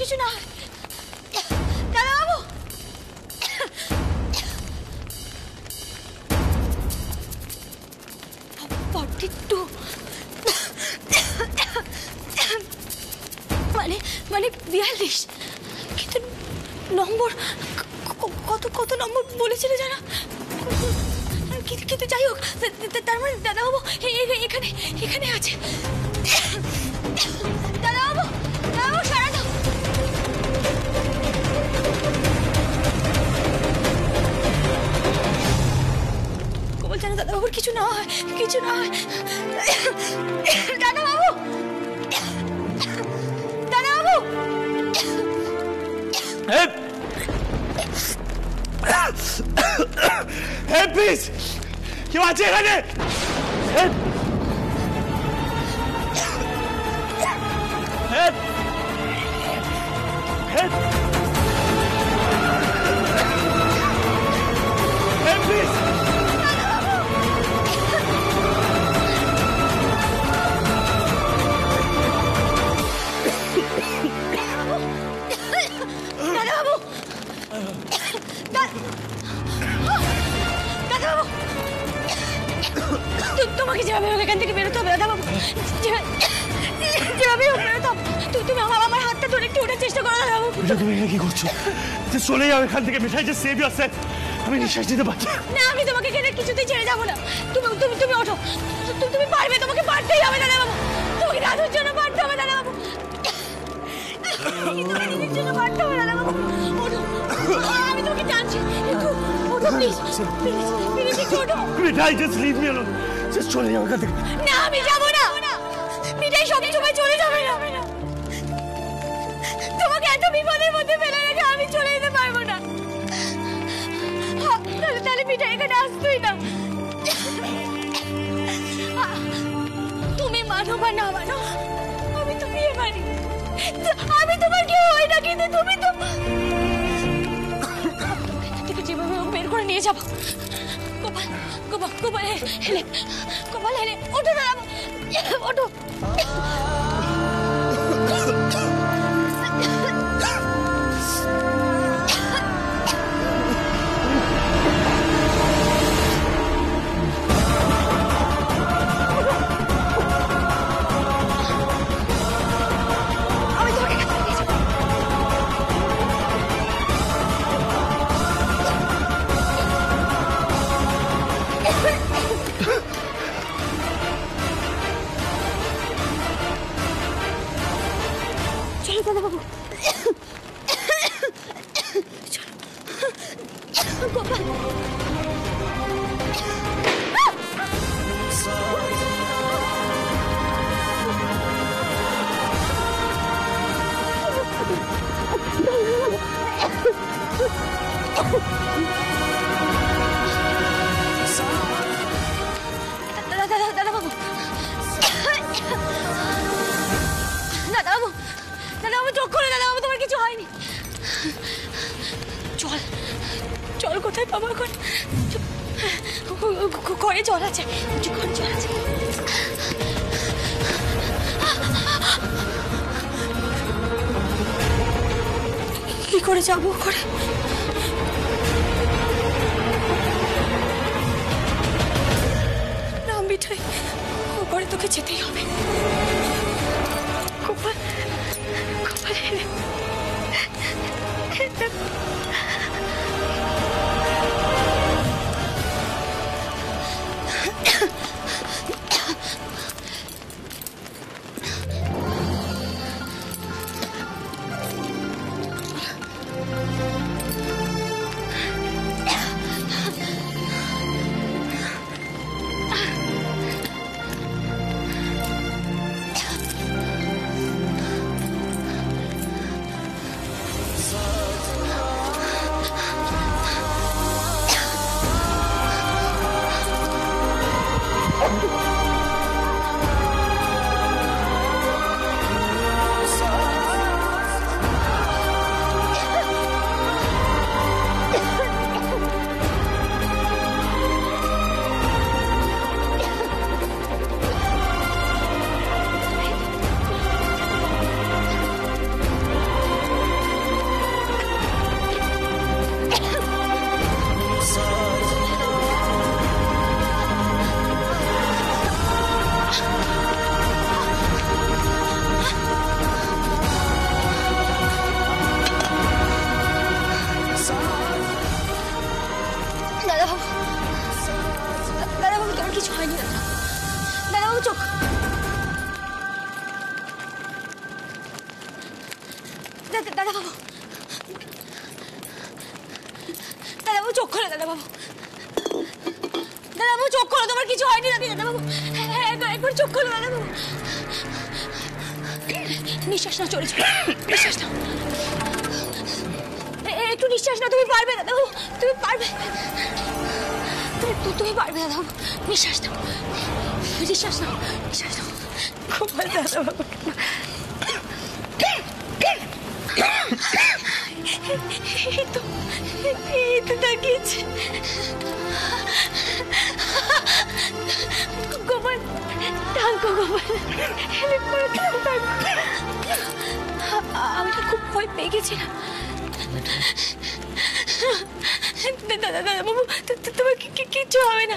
কিছু না হয়। দাদাবাবু, 42 মানে 42, কিন্তু নম্বর কত নম্বর বলেছিল জানা? কিন্তু যাই হোক, তার মানে দাদাবাবু এখানে আছে। দাদাবাবু, সারা দাও। কোমল জানো দাদাবাবুর কিছু না হয়। দাদাবাবু, প্লিজ, কেউ আছে এখানে? প্লিজ, তোমাকে যেভাবে হোক এখান থেকে বেরোতে হবে দাদাবাবু, যেভাবে হোক বেরোতে হবে। তুমি আমার হাতটা ধরে একটু ওঠার চেষ্টা করো দাদাবাবু। তুমি এখানে কি করছো? চলে যাও এখান থেকে। মিঠাই, যে সেভ ইয়োরসেলফ। আমি নিঃশ্বাস নিতে পারছি না। আমি তোমাকে এখানে কিছুতেই ছেড়ে যাবো না। তুমি ওঠো, তুমি পারবে, তোমাকে পারতেই হবে দাদাবাবু। তোমাকে দাদুর জন্য পারতে হবে দাদাবাবু, তোমার জন্য পারতে হবে দাদাবাবু। ওঠো, আমি তোমাকে টানছি, ওঠো প্লিজ, একটু ওঠো। Mithai, just leave me alone. Just চলে যাও এখান থেকে। না, আমি যাবো না। মিঠাই সব সময় চলে যাবে না। তোমাকে এত বিপদের মধ্যে ফেলে রেখে আমি চলে যেতে পারবো না। তাহলে মিঠাই এখানে আসতোই না। তুমি মানো বা না মানো, আমি তো বিয়ে মানি। আমি তোমার কেউ হই না, কিন্তু তুমি তো থেকে যেভাবে বের করে নিয়ে যাবো। গোপাল হেলে ওঠো দাঁড়াবো, ওঠো। দাদাবাবু, গোপাল, দাদাবাবু, চোখ খোলো দাদাবাবু, তোমার কিছু হয়নি। চল কোথায় পাবো এখন? ঘরে জল আছে, ঘরে জল আছে। কি করে যাবো ঘরে? না মিঠাই, ও ঘরে তোকে যেতেই হবে। গোপাল, দাদাবাবু চোখ, দাদাবাবু, দাদাবাবু চোখ খোলো, দাদাবাবু, দাদাবাবু চোখ খোলো, তোমার কিছু হয়নি নাকি দাদাবাবু? একবার চোখ খোলো দাদাবাবু। নিঃশ্বাস না, চলে চলে নিঃশ্বাস নাও, একটু নিঃশ্বাস নাও, তুমি পারবে দাদাবাবু, তুমি পারবে, তুমি পারবে দাদাবাবু, নিঃশ্বাস নাও, নিঃশ্বাস নাও, নিঃশ্বাস নাও, গোপাল দাদাবাবু। এই তো তাকিয়েছে গোপাল, থাকো গোপাল, আমি তো খুব ভয় পেয়ে গেছিলাম। দাদাবাবু তোমার কিচ্ছু হবে না,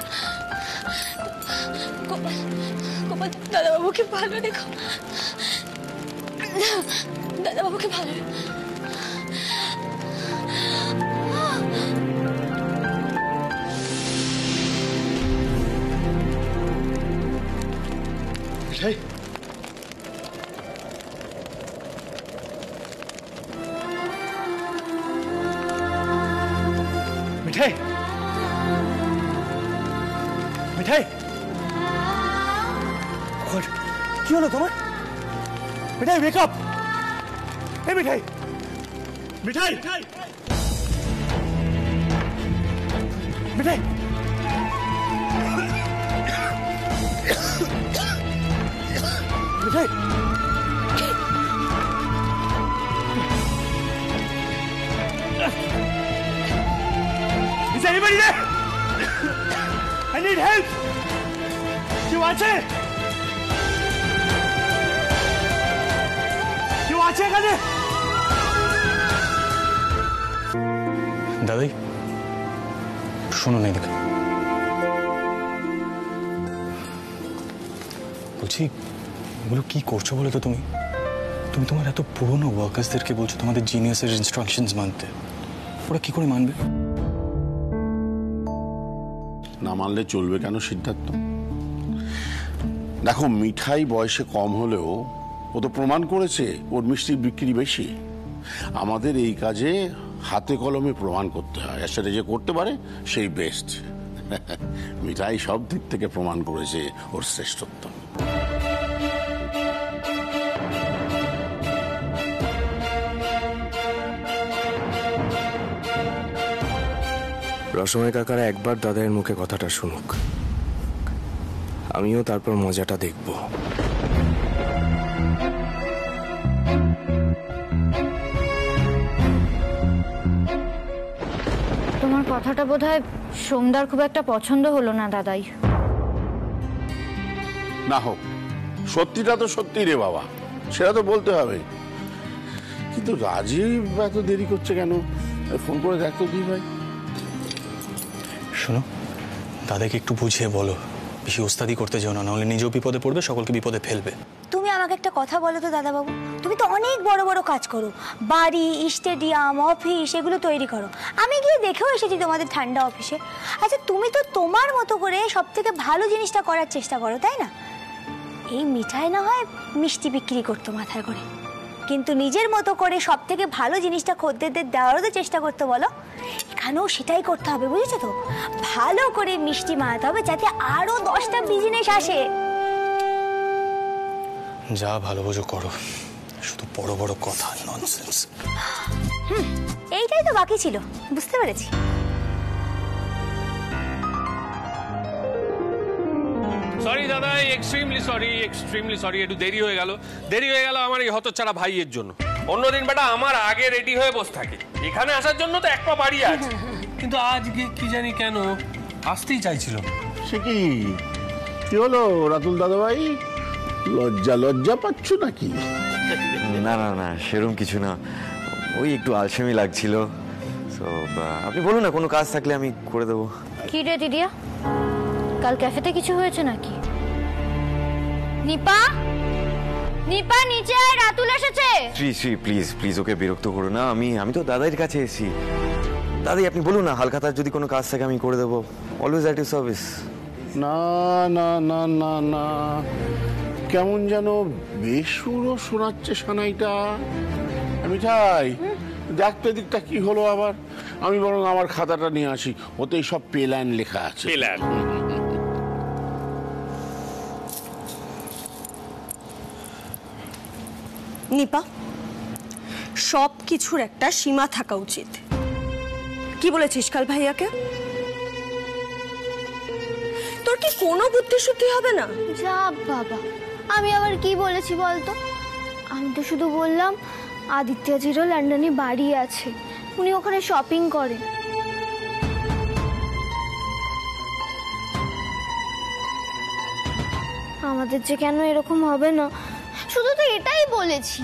গোপাল, গোপাল দাদাবাবুকে ভালো দেখো, দাদাবাবুকে ভালো। মিঠাই, মিঠাই, মিঠাই, কি হলো তোমার? মিঠাই ওয়েক আপ, এই মিঠাই, মিঠাই, মিঠাই, মিঠাই, is anybody there? I need help. কেউ আছে? কেউ আছে এখানে? দাদাই শোনো না, দেখো বলছি, এগুলো কি করছো বলো তো? তুমি তোমার এত পুরনো ওয়ার্কার্সদেরকে বলছো তোমাদের জিনিয়াসের ইনস্ট্রাকশনস মানতে, ওরা কি করে মানবে? না মানলে চলবে কেন সিদ্ধার্থ? দেখো, মিঠাই বয়সে কম হলেও ও তো প্রমাণ করেছে ওর মিষ্টির বিক্রি বেশি। আমাদের এই কাজে হাতে কলমে প্রমাণ করতে হয়, আর সেটা যে করতে পারে সেই বেস্ট। মিঠাই সব দিক থেকে প্রমাণ করেছে ওর শ্রেষ্ঠত্ব। রসময় কাকারা একবার দাদাইয়ের মুখে কথাটা শুনুক, আমিও তারপর মজাটা দেখব। তোমার কথাটা বোধহয় সোমদার খুব একটা পছন্দ হলো না দাদাই। না হোক, সত্যিটা তো সত্যি রে বাবা, সেটা তো বলতে হবে। কিন্তু রাজীব এত দেরি করছে কেন? ফোন করে দেখতো দি ভাই। শোনো, দাদাকে একটু বুঝিয়ে বলো, বেশি ওস্তাদি করতে যাও না, নাহলে নিজেও বিপদে পড়বে, সকলকে বিপদে ফেলবে। তুমি আমাকে একটা কথা বলো তো দাদাবাবু, তুমি তো অনেক বড় বড় কাজ করো, বাড়ি, স্টেডিয়াম, অফিস এগুলো তৈরি করো। আমি গিয়ে দেখেও এসেছি তোমাদের ঠান্ডা অফিসে। আচ্ছা, তুমি তো তোমার মতো করে সব থেকে ভালো জিনিসটা করার চেষ্টা করো, তাই না? এই মিঠাই না হয় মিষ্টি বিক্রি করতো মাথার করে, কিন্তু নিজের মতো করে সব থেকে ভালো জিনিসটা খদ্দেরদের দেওয়ারও তো চেষ্টা করতে বলো। এখানেও সেটাই করতে হবে, বুঝেছো তো? ভালো করে মিষ্টি বানাতে হবে যাতে আরো 10টা বিজনেস আসে। যা ভালো বোঝো করো, শুধু বড় বড় কথা, ননসেন্স। এইটাই তো বাকি ছিল, বুঝতে পেরেছি। সরি দাদা, এক্সট্রিমলি সরি, একটু দেরি হয়ে গেল আমার এই হতচ্ছাড়া ভাইয়ের জন্য। অন্যদিন বেটা আমার আগে রেডি হয়ে বসে থাকে, এখানে আসার জন্য তো এক পা বাড়িয়ে আছে, কিন্তু আজকে কি জানি কেন আসতেই চাইছিল। সে কি হলো রাতুল দাদা ভাই? লজ্জা পাচ্ছ নাকি? না না না, সেরকম কিছু না, ওই একটু আলসেমি লাগছিল। আপনি বলুন না, কোনো কাজ থাকলে আমি করে দেবো। কি রে দিদিয়া, কাল ক্যাফেতে কিছু হয়েছে নাকি? নিপা, নিপা নিচে আয়, রাতুল এসেছে। শ্রী প্লিজ ওকে বিরক্ত করো না, আমি তো দাদাইয়ের কাছে এসেছি। দাদাই আপনি বলুন না, হালখাতার যদি কোনো কাজ থাকে আমি করে দেবো, অলওয়েজ অ্যাট ইউর সার্ভিস। না না না না না, কেমন যেন বেসুরো শোনাচ্ছে সানাইটা। মিঠাই, দেখতে দিকটা কি হলো আবার? আমি বরং আমার খাতাটা নিয়ে আসি, ওতেই সব প্ল্যান লেখা আছে। প্ল্যান? নিপা, সব কিছুর একটা সীমা থাকা উচিত। কি বলেছিস কাল ভাইয়াকে? তোর কি কোনো বুদ্ধি শুদ্ধি হবে না? যা বাবা, আমি আবার কি বলেছি বলতো? আমি তো শুধু বললাম আদিত্যজিরও লন্ডনে বাড়ি আছে, উনি ওখানে শপিং করেন। আমাদের যে কেন এরকম হবে না, শুধু তো এটাই বলেছি।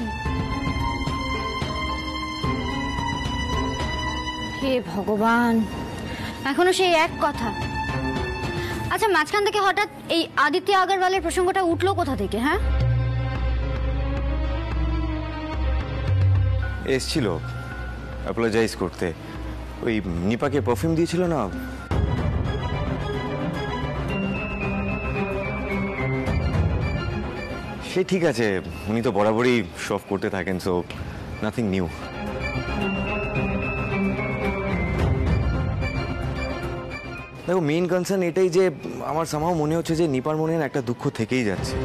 হে ভগবান, এখনো সেই এক কথা। আচ্ছা, মাঝখান থেকে হঠাৎ এই আদিত্য আগরওয়ালের প্রসঙ্গটা উঠলো কোথা থেকে? হ্যাঁ, এসছিল অ্যাপোলোজাইজ করতে। ওই নিপাকে পারফিউম দিয়েছিল না, সে ঠিক আছে, উনি তো বরাবরই শপ করতে থাকেন, সো নাথিং নিউ। দেখো, মেইন কনসার্ন এটাই যে আমার সামহাও মনে হচ্ছে যে নিপার মনে একটা দুঃখ থেকেই যাচ্ছে।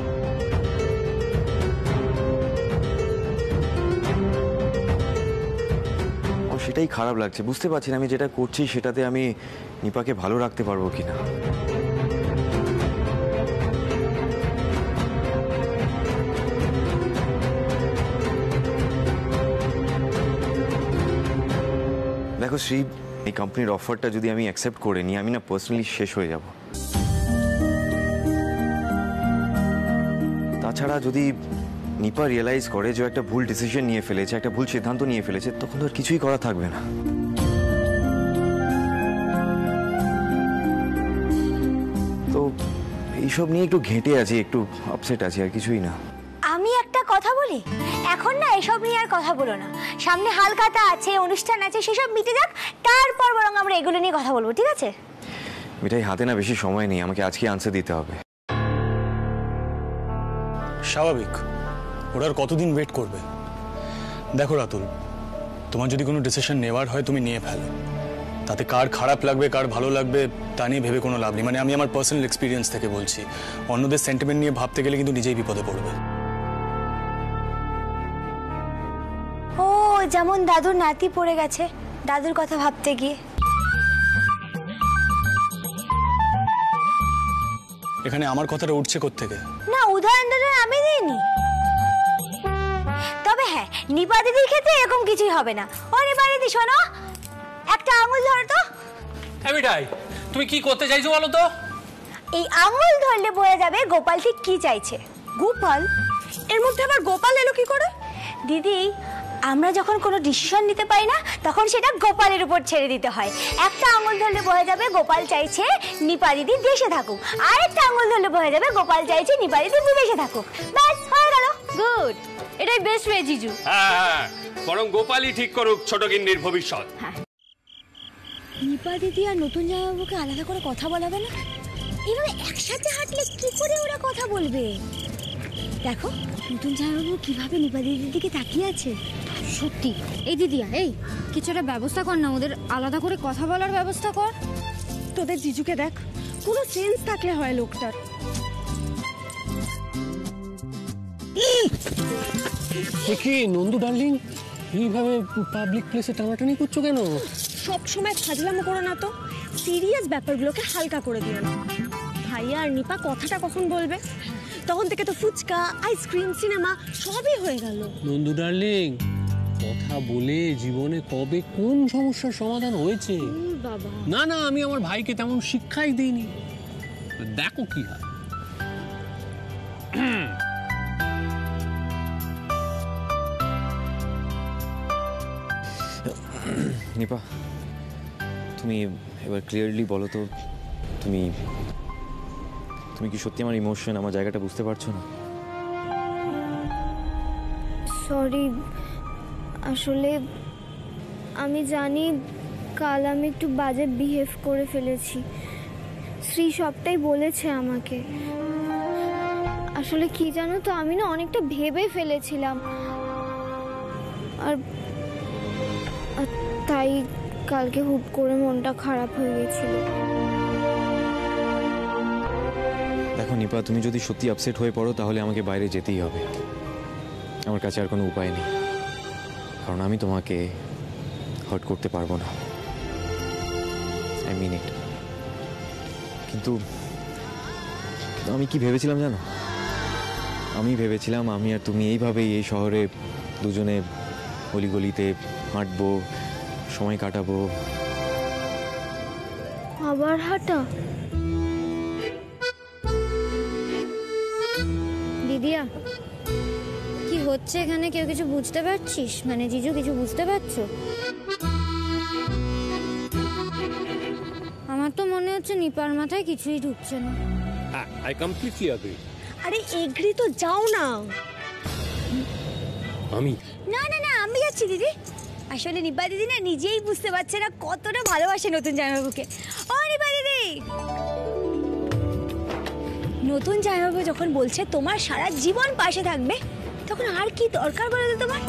ও সেটাই খারাপ লাগছে, বুঝতে পারছি না আমি যেটা করছি সেটাতে আমি নিপাকে ভালো রাখতে পারবো কিনা। দেখো শ্রী, এই কোম্পানির অফারটা যদি আমি অ্যাকসেপ্ট করে নিই, আমি না পার্সোনালি শেষ হয়ে যাব। তাছাড়া যদি নিপা রিয়েলাইজ করে যে একটা ভুল ডিসিশন নিয়ে ফেলেছে, একটা ভুল সিদ্ধান্ত নিয়ে ফেলেছে, তখন তো আর কিছুই করা থাকবে না। তো এইসব নিয়ে একটু ঘেঁটে আছি, একটু আপসেট আছি, আর কিছুই না। আমি একটা কথা বলি, এখন না এসব নিয়ে আর কথা বলো না। সামনে হালখাতা আছে, অনুষ্ঠান আছে, সেসব মিটে যাক, তারপর বরং আমরা এগুলো নিয়ে কথা বলবো, ঠিক আছে? মিঠাই, হাতে না বেশি সময় নেই, আমাকে আজকে আনসার দিতে হবে। স্বাভাবিক, ওরা আর কতদিন ওয়েট করবে? দেখো রাতুল, তোমার যদি কোনো ডিসিশন নেওয়ার হয় তুমি নিয়ে ফেলো, তাতে কার খারাপ লাগবে কার ভালো লাগবে তা নিয়ে ভেবে কোনো লাভ নেই। মানে আমি আমার পার্সোনাল এক্সপিরিয়েন্স থেকে বলছি, অন্যদের সেন্টিমেন্ট নিয়ে ভাবতে গেলে কিন্তু নিজেই বিপদে পড়বে। ও, যেমন দাদুর নাতি পড়ে গেছে দাদুর কথা ভাবতে গিয়ে। এখানে আমার কথাটা উঠছে কোত্থেকে? না, উদাহরণটা আমি দিইনি। তবে হ্যাঁ, নিপা দিদির ক্ষেত্রে এরকম কিছুই হবে না। ও নিপা দিদি, শোনো, একটা আঙুল ধরো তো। মিঠাই, তুমি কি করতে চাইছো বলো তো? এই আঙুল ধরলে বোঝা যাবে গোপাল ঠিক কি চাইছে। গোপাল? এর মধ্যে আবার গোপাল এলো কি করে? দিদি, আমরা যখন কোনো ডিসিশন নিতে পারি না, তখন সেটা গোপালের উপর ছেড়ে দিতে হয়। একটা আঙুল ধরলে বোঝা যাবে গোপাল চাইছে নিপা দিদি দেশে থাকুক, আর একটা আঙুল ধরলে বোঝা যাবে গোপাল চাইছে নিপা দিদি বিদেশে থাকুক। ব্যাস, হয়ে গেল। গুড, এটাই বেস্ট ওয়ে জিজু। হ্যাঁ, বরং গোপালই ঠিক করুক ছোট গিন্নির ভবিষ্যৎ। নিপা দিদি আর নতুন জামাইবাবুকে আলাদা করে কথা বলাবে না? এভাবে একসাথে হাঁটলে কি করে ওরা কথা বলবে? দেখো নতুন জামাইবাবু কিভাবে নিপা দিদির দিকে তাকিয়ে আছে। সত্যি। এই দিদিয়া, এই কিছু একটা ব্যবস্থা কর না, ওদের আলাদা করে কথা বলার ব্যবস্থা কর। তোদের জিজুকে দেখ, কোনো সেন্স থাকলে হয় লোকটার। কি নন্দু ডার্লিং, এইভাবে পাবলিক প্লেসে টানাটানি করছো কেন? সব সময় ফাজলামো করো না তো, সিরিয়াস ব্যাপারগুলোকে হালকা করে দিও না। ভাইয়া আর নিপা কথাটা কখন বলবে? তখন থেকে তো ফুচকা, আইসক্রিম, সিনেমা সবই হয়ে গেল। নন্দু ডার্লিং, কথা বলে জীবনে কবে কোন সমস্যার সমাধান হয়েছে? বাবা, না না, আমি আমার ভাইকে তেমন শিক্ষাই দিইনি, দেখো কি হয়। নিপা, তুমি এবার ক্লিয়ারলি বলো তো, তুমি কি সত্যি আমার ইমোশন, আমার জায়গাটা বুঝতে পারছো না? সরি, আসলে আমি জানি কাল আমি একটু বাজে বিহেভ করে ফেলেছি, শ্রী সবটাই বলেছে আমাকে। আসলে কি জানো তো, আমি না অনেকটা ভেবে ফেলেছিলাম, আর তাই কালকে হুট করে মনটা খারাপ হয়ে গেছিল। দেখো নিপা, তুমি যদি সত্যি আপসেট হয়ে পড়ো তাহলে আমাকে বাইরে যেতেই হবে। আমার কাছে আর কোনো উপায় নেই, কারণ আমি তোমাকে হার্ট করতে পারবো না। আই মিন ইট। কিন্তু আমি কি ভেবেছিলাম জানো? আমি ভেবেছিলাম আমি আর তুমি এইভাবেই এই শহরে দুজনে গলিগলিতে হাঁটবো, সময় কাটাবো। আবার হাঁটা? দিদিয়া, কি হচ্ছে এখানে? কেউ কিছু বুঝতে পারছিস? মানে জিজু, কিছু বুঝতে পারছো? আমার তো মনে হচ্ছে নিপার মাথায় কিছুই ঢুকছে না। I completely agree. আরে এগ্রি তো যাও না। আমি না না না, আমি যাচ্ছি দিদি। আসলে নিপা দিদি না নিজেই বুঝতে পারছে না কতটা ভালোবাসে নতুন জামাইবাবুকে। ও নিপা দিদি, নতুন জামাইবাবু যখন বলছে তোমার সারা জীবন পাশে থাকবে, তখন আর কি দরকার বলো তো তোমার?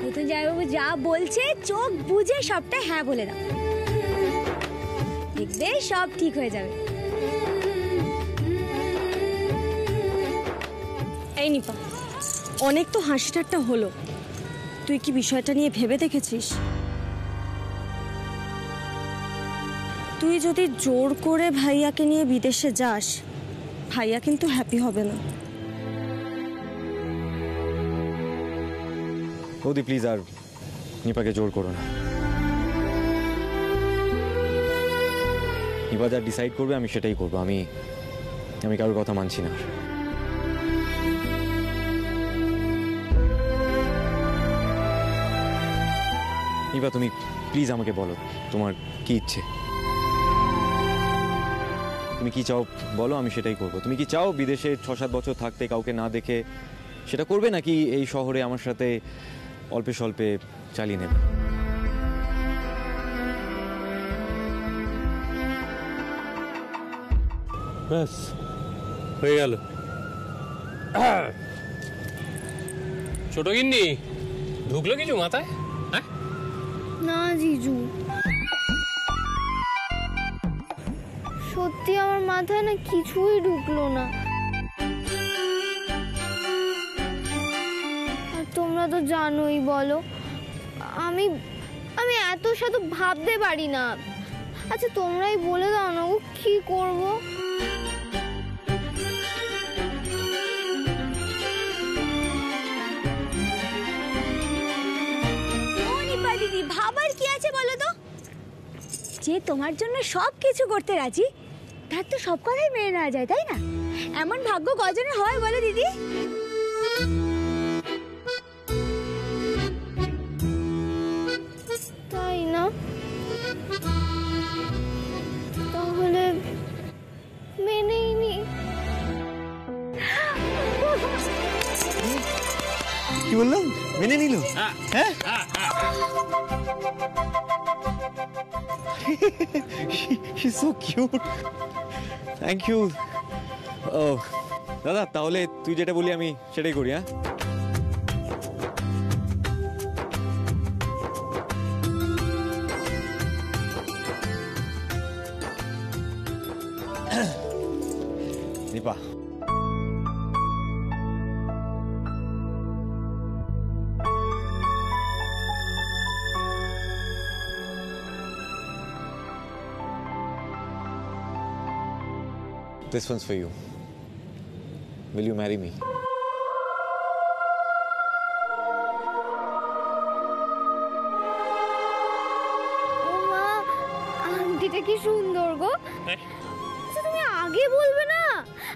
নতুন জামাইবাবু যা বলছে চোখ বুঝে সবটা হ্যাঁ বলে দাও, দেখবে সব ঠিক হয়ে যাবে। এই নিপা, অনেক তো হাসি ঠাট্টা হলো, তুই কি বিষয়টা নিয়ে ভেবে দেখেছিস? তুই যদি জোর করে ভাইয়াকে নিয়ে বিদেশে যাস, ভাইয়া কিন্তু হ্যাপি হবে না। বৌদি প্লিজ আর নিপাকে জোর করো না। নিপা যা ডিসাইড করবে আমি সেটাই করবো। আমি কারোর কথা মানছি না। নিপা তুমি প্লিজ আমাকে বলো তোমার কি ইচ্ছে, তুমি কি চাও বলো, আমি সেটাই করবো। তুমি কি চাও বিদেশে 6-7 বছর থাকতে কাউকে না দেখে সেটা করবে, নাকি এই শহরে আমার সাথে অল্পে স্বল্পে চালিয়ে নেবে? ব্যাস হয়ে গেল। ছোট গিন্নি, ঢুকলো কিছু মাথায়? হ্যাঁ না জিজু, সত্যি আমার মাথায় না কিছুই ঢুকলো না। আর তোমরা তো জানোই, বলো আমি আমি এত শত ভাবতে পারি না। আচ্ছা তোমরাই বলে দাও না, ও কি করব? দিদি, ভাবার কি আছে বলো তো? যে তোমার জন্য সব কিছু করতে রাজি, তার তো সব কথাই মেনে নেওয়া যায়, তাই না? এমন ভাগ্য কজনের হয় বলো দিদি? তাই না? তাহলে মেনেই নি। কি বললাম? মেনে নিল? হ্যাঁ, She's so cute. Thank you. Oh, দাদা তাহলে তুই যেটা বলি আমি সেটাই করি। হ্যাঁ Nipa, this one's for you. Will you marry me? ও মা, আন্টিটা কি সুন্দর গো। আচ্ছা তুমি আগে বলবে না,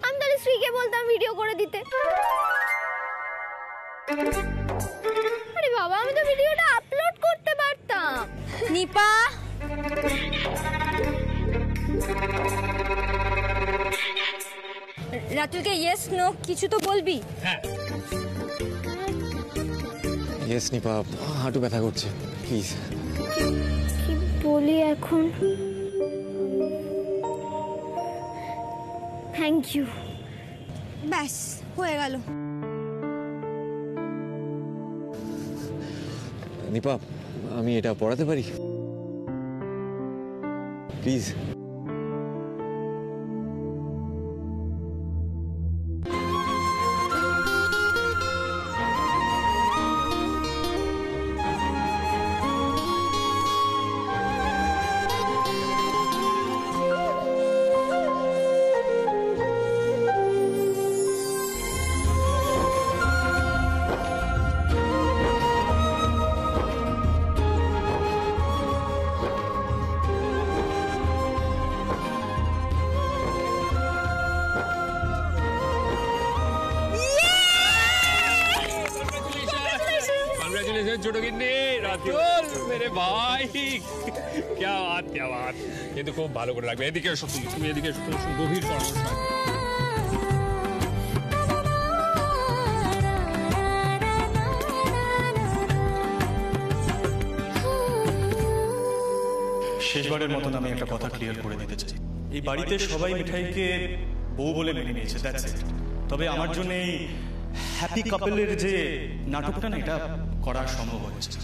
আমি তাহলে শ্রীকে বলতাম ভিডিও করে দিতে। আরে বাবা, আমি তো ভিডিওটা আপলোড করতে পারতাম। নিপা, রাতুলকে ইয়েস নো কিছু তো বলবি। ইয়েস নিপা, হাঁটু ব্যথা করছে, প্লিজ। কি বলি এখন? Thank you. ব্যাস হয়ে গেল। নিপা, আমি এটা পড়াতে পারি প্লিজ? छोटो गिन्नी रातुल मेरे भाई क्या बात ये तो खूब ভালো করে রাখবে। এদিকে এসো তুমি এদিকে এসো, গভীর পরামর্শ। শেষবারের মতন আমি একটা কথা ক্লিয়ার করে দিতে চাই, এই বাড়িতে সবাই মিঠাইকে বউ বলে মেনে নিয়েছে, দ্যাটস ইট। তবে আমার জন্য এই হ্যাপি কাপলের যে নাটকটা না, এটা করা সম্ভব হচ্ছে।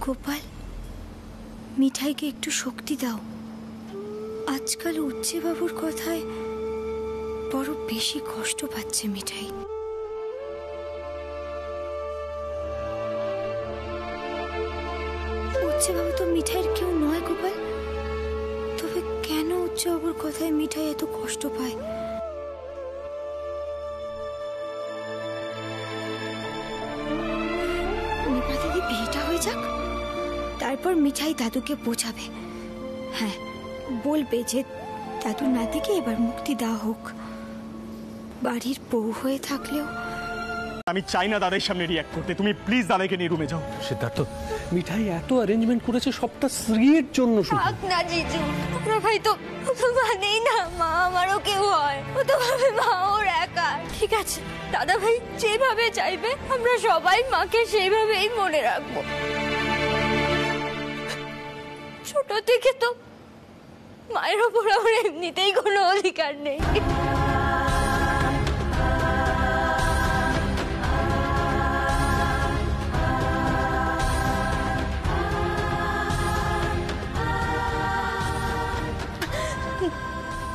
গোপাল, মিঠাইকে একটু শক্তি দাও। আজকাল উচ্চে বাবুর কথায় বড় বেশি কষ্ট পাচ্ছে মিঠাই। উচ্চে বাবু তো মিঠাইয়ের কেউ নয় গোপাল, তবে কেন উচ্চে বাবুর কথায় মিঠাই এত কষ্ট পায়? দিদি বিয়েটা হয়ে যাক, তারপর মিঠাই দাদুকে বোঝাবে। হ্যাঁ, বলবে যে দাদু নাতিকে এবার মুক্তি দেওয়া হোক। বাড়ির বউ হয়ে থাকলেও আমি চাই না দাদার সামনে রিঅ্যাক্ট করতে। তুমি প্লিজ দাদাকে নিয়ে রুমে যাও। সিদ্ধার্থ, মিঠাই এত অ্যারেঞ্জমেন্ট করেছে সবটা শ্রীর জন্য শুধু। থাক না জিজু, ওরা ভাই তো মানেই না মা আমারও কেউ হয়, ও তো ভাবে মা ওর একা। ঠিক আছে দাদা ভাই যেভাবে চাইবে আমরা সবাই মাকে সেইভাবেই মনে রাখবো। ছোট থেকে তো মায়ের ওপর আমার এমনিতেই কোনো অধিকার নেই।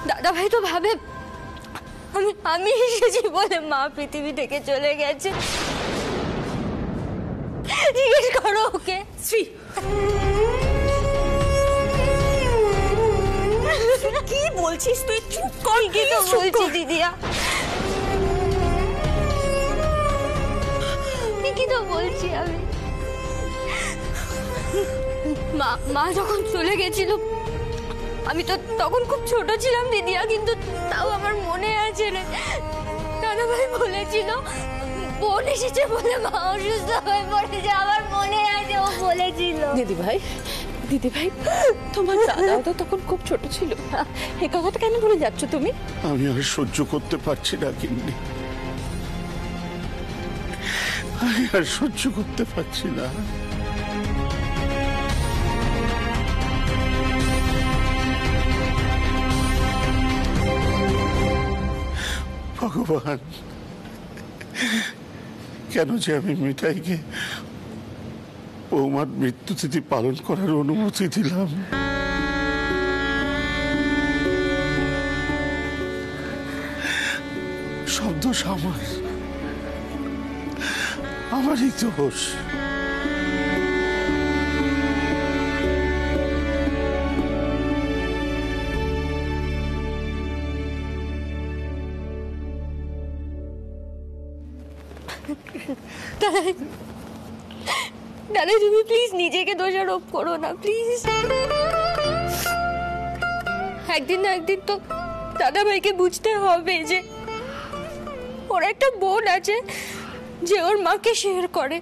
দাদা ভাই তো ভাবে আমি এসেছি বলে মা পৃথিবী থেকে চলে গেছে। জিজ্ঞেস করো ওকে। শ্রী, কি বলছিস তুই? চুপ কর। কি তো বলছি দিদিয়া, কি তো বলছি আমি। মা যখন চলে গেছিল আমি তো তখন খুব ছোট ছিলাম দিদিয়া, কিন্তু তাও আমার মনে আছে রে। দাদা ভাই বলেছিল বোন এসেছে বলে মা অসুস্থ হয়ে পড়েছে, আমার মনে আছে ও বলেছিল। দিদি ভাই তোমার দাদাও তো তখন খুব ছোট ছিল, এই কথাটা কেন বলে যাচ্ছ তুমি? আমি আর সহ্য করতে পারছি না গিন্নি, আমি আর সহ্য করতে পারছি না। ভগবান, কেন যে আমি মিঠাইকে বৌমার মৃত্যুতিথি পালন করার অনুমতি দিলাম। সব দোষ আমারই দোষ। দাদা তুমি প্লিজ নিজেকে দোষারোপ করো না প্লিজ। একদিন না একদিন তো দাদা ভাইকে বুঝতে হবে যে ওর একটা বোন আছে যে ওর মাকে শেয়ার করে।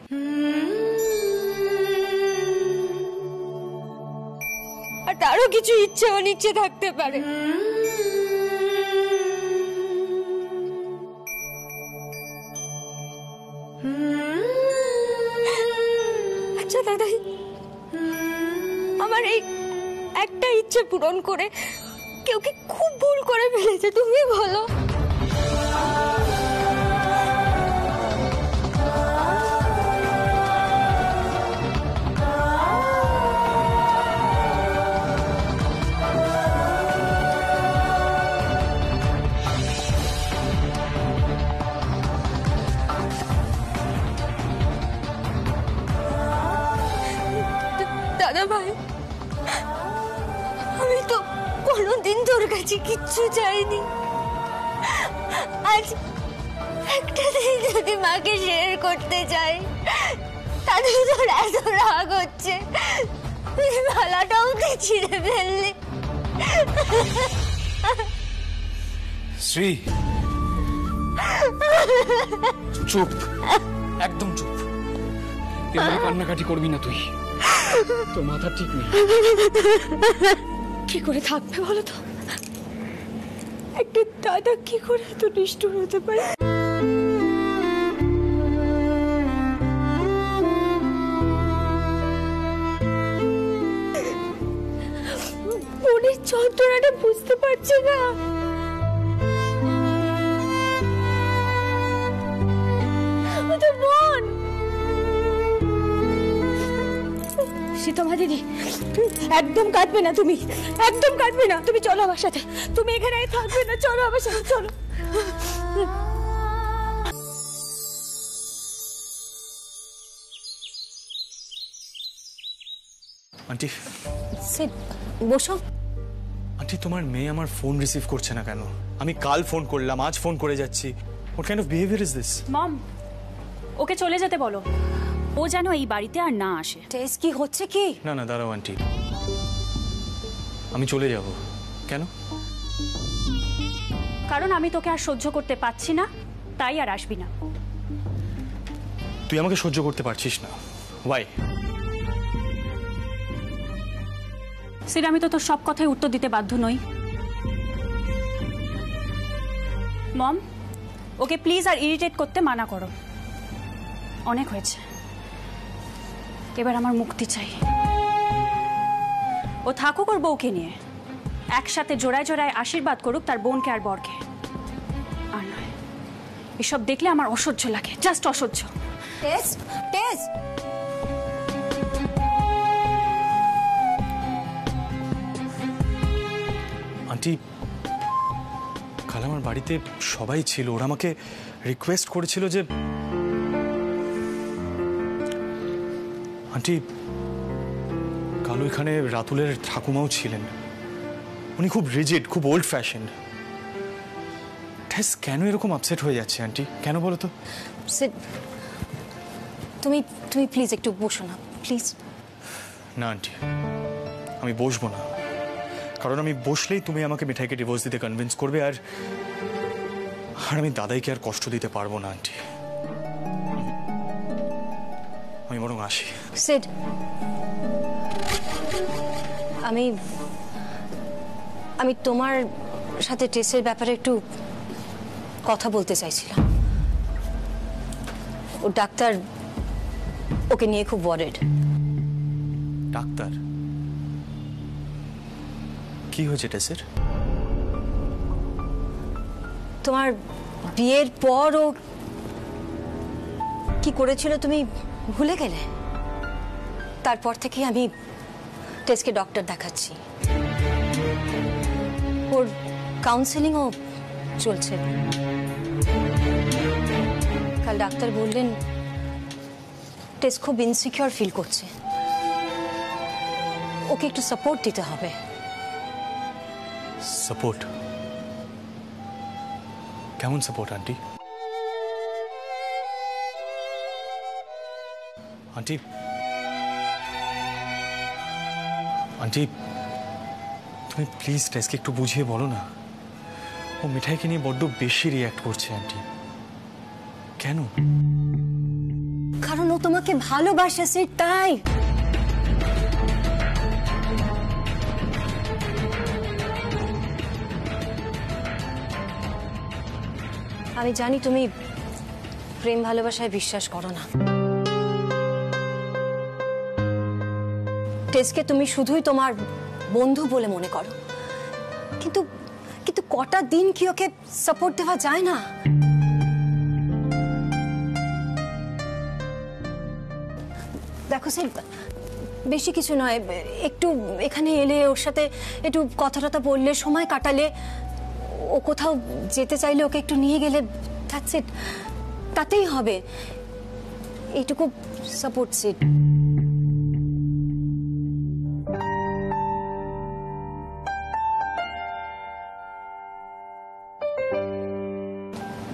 আর তারও কিছু ইচ্ছে অনিচ্ছে থাকতে পারে। আচ্ছা দাদাই, আমার এই একটা ইচ্ছে পূরণ করে কেউ কি খুব ভুল করে ফেলেছে, তুমি বলো। দাদা ভাই, আমি তো কোনোদিন তোর কাছে কিচ্ছু চাইনি। আজ একটা দিন যদি মাকে শেয়ার করতে চাই তাহলে তোর এত রাগ হচ্ছে, তুই মালাটাও তুই ছিঁড়ে ফেললি। শ্রী, চুপ, একদম চুপ। এভাবে কান্নাকাটি করবি না তুই, তোর মাথা ঠিক নেই। কি করে থাকবে বলো তো? একটা দাদা কি করে এত নিষ্ঠুর হতে পারে? মনের যন্ত্রণাটা বুঝতে পারছে না। বোন সীতমা দিদি, একদম কাঁদবে না তুমি, একদম কাঁদবে না তুমি। চলো আমার সাথে, তুমি এখানে থাকবে না, চলো আমার সাথে, চলো। আন্টি, বসো। আন্টি, তোমার মেয়ে আমার ফোন রিসিভ করছে না কেন? আমি কাল ফোন করলাম, আজ ফোন করে যাচ্ছি। What kind of behaviour is this? Mom, okay চলে যেতে বলো, ও যেন এই বাড়িতে আর না আসে। টেস কি হচ্ছে কি? না না, দাঁড়াও আন্টি, আমি চলে যাব। কেন? কারণ আমি তোকে আর সহ্য করতে পারছি না, তাই আর আসবি না। তুই আমাকে সহ্য করতে পারছিস না? ওয়াই? সির, আমি তো তোর সব কথায় উত্তর দিতে বাধ্য নই। মম, ওকে প্লিজ আর ইরিটেট করতে মানা করো, অনেক হয়েছে। এবার আমার মুক্তি চাই। ও থাকুক ওর বউকে নিয়ে, একসাথে জোড়ায় জোড়ায় আশীর্বাদ করুক তার বোনকে আর বরকে। আর নয়, এসব দেখলে আমার অসহ্য লাগে, জাস্ট অসহ্য। টেস, টেস। আন্টি, কাল আমার বাড়িতে সবাই ছিল, ওরা আমাকে রিকোয়েস্ট করেছিল যে আন্টি, কাল ওইখানে রাতুলের ঠাকুমাও ছিলেন। উনি খুব রিজিড, খুব ওল্ড ফ্যাশন। ঠেস, কেন এরকম আপসেট হয়ে যাচ্ছে আন্টি? কেন বলো তো? তুমি তুমি প্লিজ একটু বসো না, প্লিজ। না আন্টি, আমি বসবো না, কারণ আমি বসলেই তুমি আমাকে মিঠাইকে ডিভোর্স দিতে কনভিন্স করবে, আর আমি দাদাইকে আর কষ্ট দিতে পারবো না আন্টি। আমি বরং আসি। সিড, আমি তোমার সাথে টেসের ব্যাপারে একটু কথা বলতে চাইছিলাম। ও ডাক্তার ওকে নিয়ে খুব ওয়ারিড। ডাক্তার? কি হয়েছে টেসের? তোমার বিয়ের পর ও কি করেছিল তুমি ভুলে গেলে? তারপর থেকে আমি টেসকে ডক্টর দেখাচ্ছি, ওর কাউন্সেলিংও চলছে। কাল ডাক্তার বললেন টেস খুব ইনসিকিউর ফিল করছে, ওকে একটু সাপোর্ট দিতে হবে। সাপোর্ট? কেমন সাপোর্ট আন্টি? আন্টি, আন্টি, তুমি প্লিজ টেসকে একটু বুঝিয়ে বলো না। ও মিঠাইকে নিয়ে বড্ড বেশি রিয়াক্ট করছে আন্টি। কেন? কারণ ও তোমাকে ভালোবাসে, তাই। আমি জানি তুমি প্রেম ভালোবাসায় বিশ্বাস করো না। টেসকে তুমি শুধুই তোমার বন্ধু বলে মনে করো, কিন্তু কিন্তু কটা দিন কি ওকে সাপোর্ট দেওয়া যায় না? দেখো সে বেশি কিছু নয়, একটু এখানে এলে ওর সাথে একটু কথা টথা বললে, সময় কাটালে, ও কোথাও যেতে চাইলে ওকে একটু নিয়ে গেলে, দ্যাটস ইট, তাতেই হবে। এইটুকু সাপোর্ট সিট।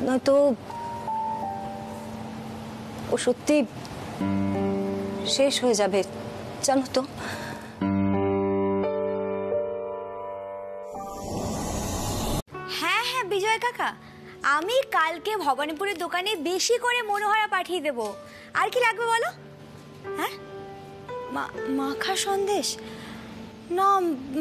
নয়তো ও সত্যি শেষ হয়ে যাবে, জানো তো। হ্যাঁ হ্যাঁ বিজয় কাকা, আমি কালকে ভবানীপুরের দোকানে বেশি করে মনোহরা পাঠিয়ে দেব। আর কি লাগবে বলো? হ্যাঁ, মাখা সন্দেশ? না,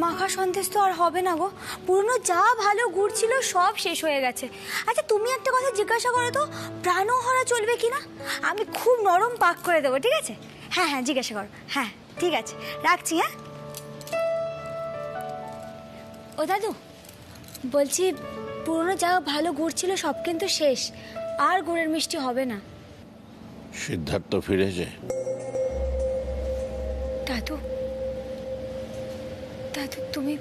মাখা সন্দেশ তো আর হবে না গো, পুরনো যা ভালো গুড় ছিল সব শেষ হয়ে গেছে। আচ্ছা তুমি একটা কথা জিজ্ঞাসা করো তো, প্রাণহরা চলবে কি না? আমি খুব নরম পাক করে দেবো, ঠিক আছে? হ্যাঁ হ্যাঁ জিজ্ঞাসা করো। হ্যাঁ ঠিক আছে, রাখছি। হ্যাঁ ও দাদু, বলছি পুরনো যা ভালো গুড় ছিল সব কিন্তু শেষ, আর গুড়ের মিষ্টি হবে না। সিদ্ধার্থ ফিরেছে? দাদু দাদু তুমি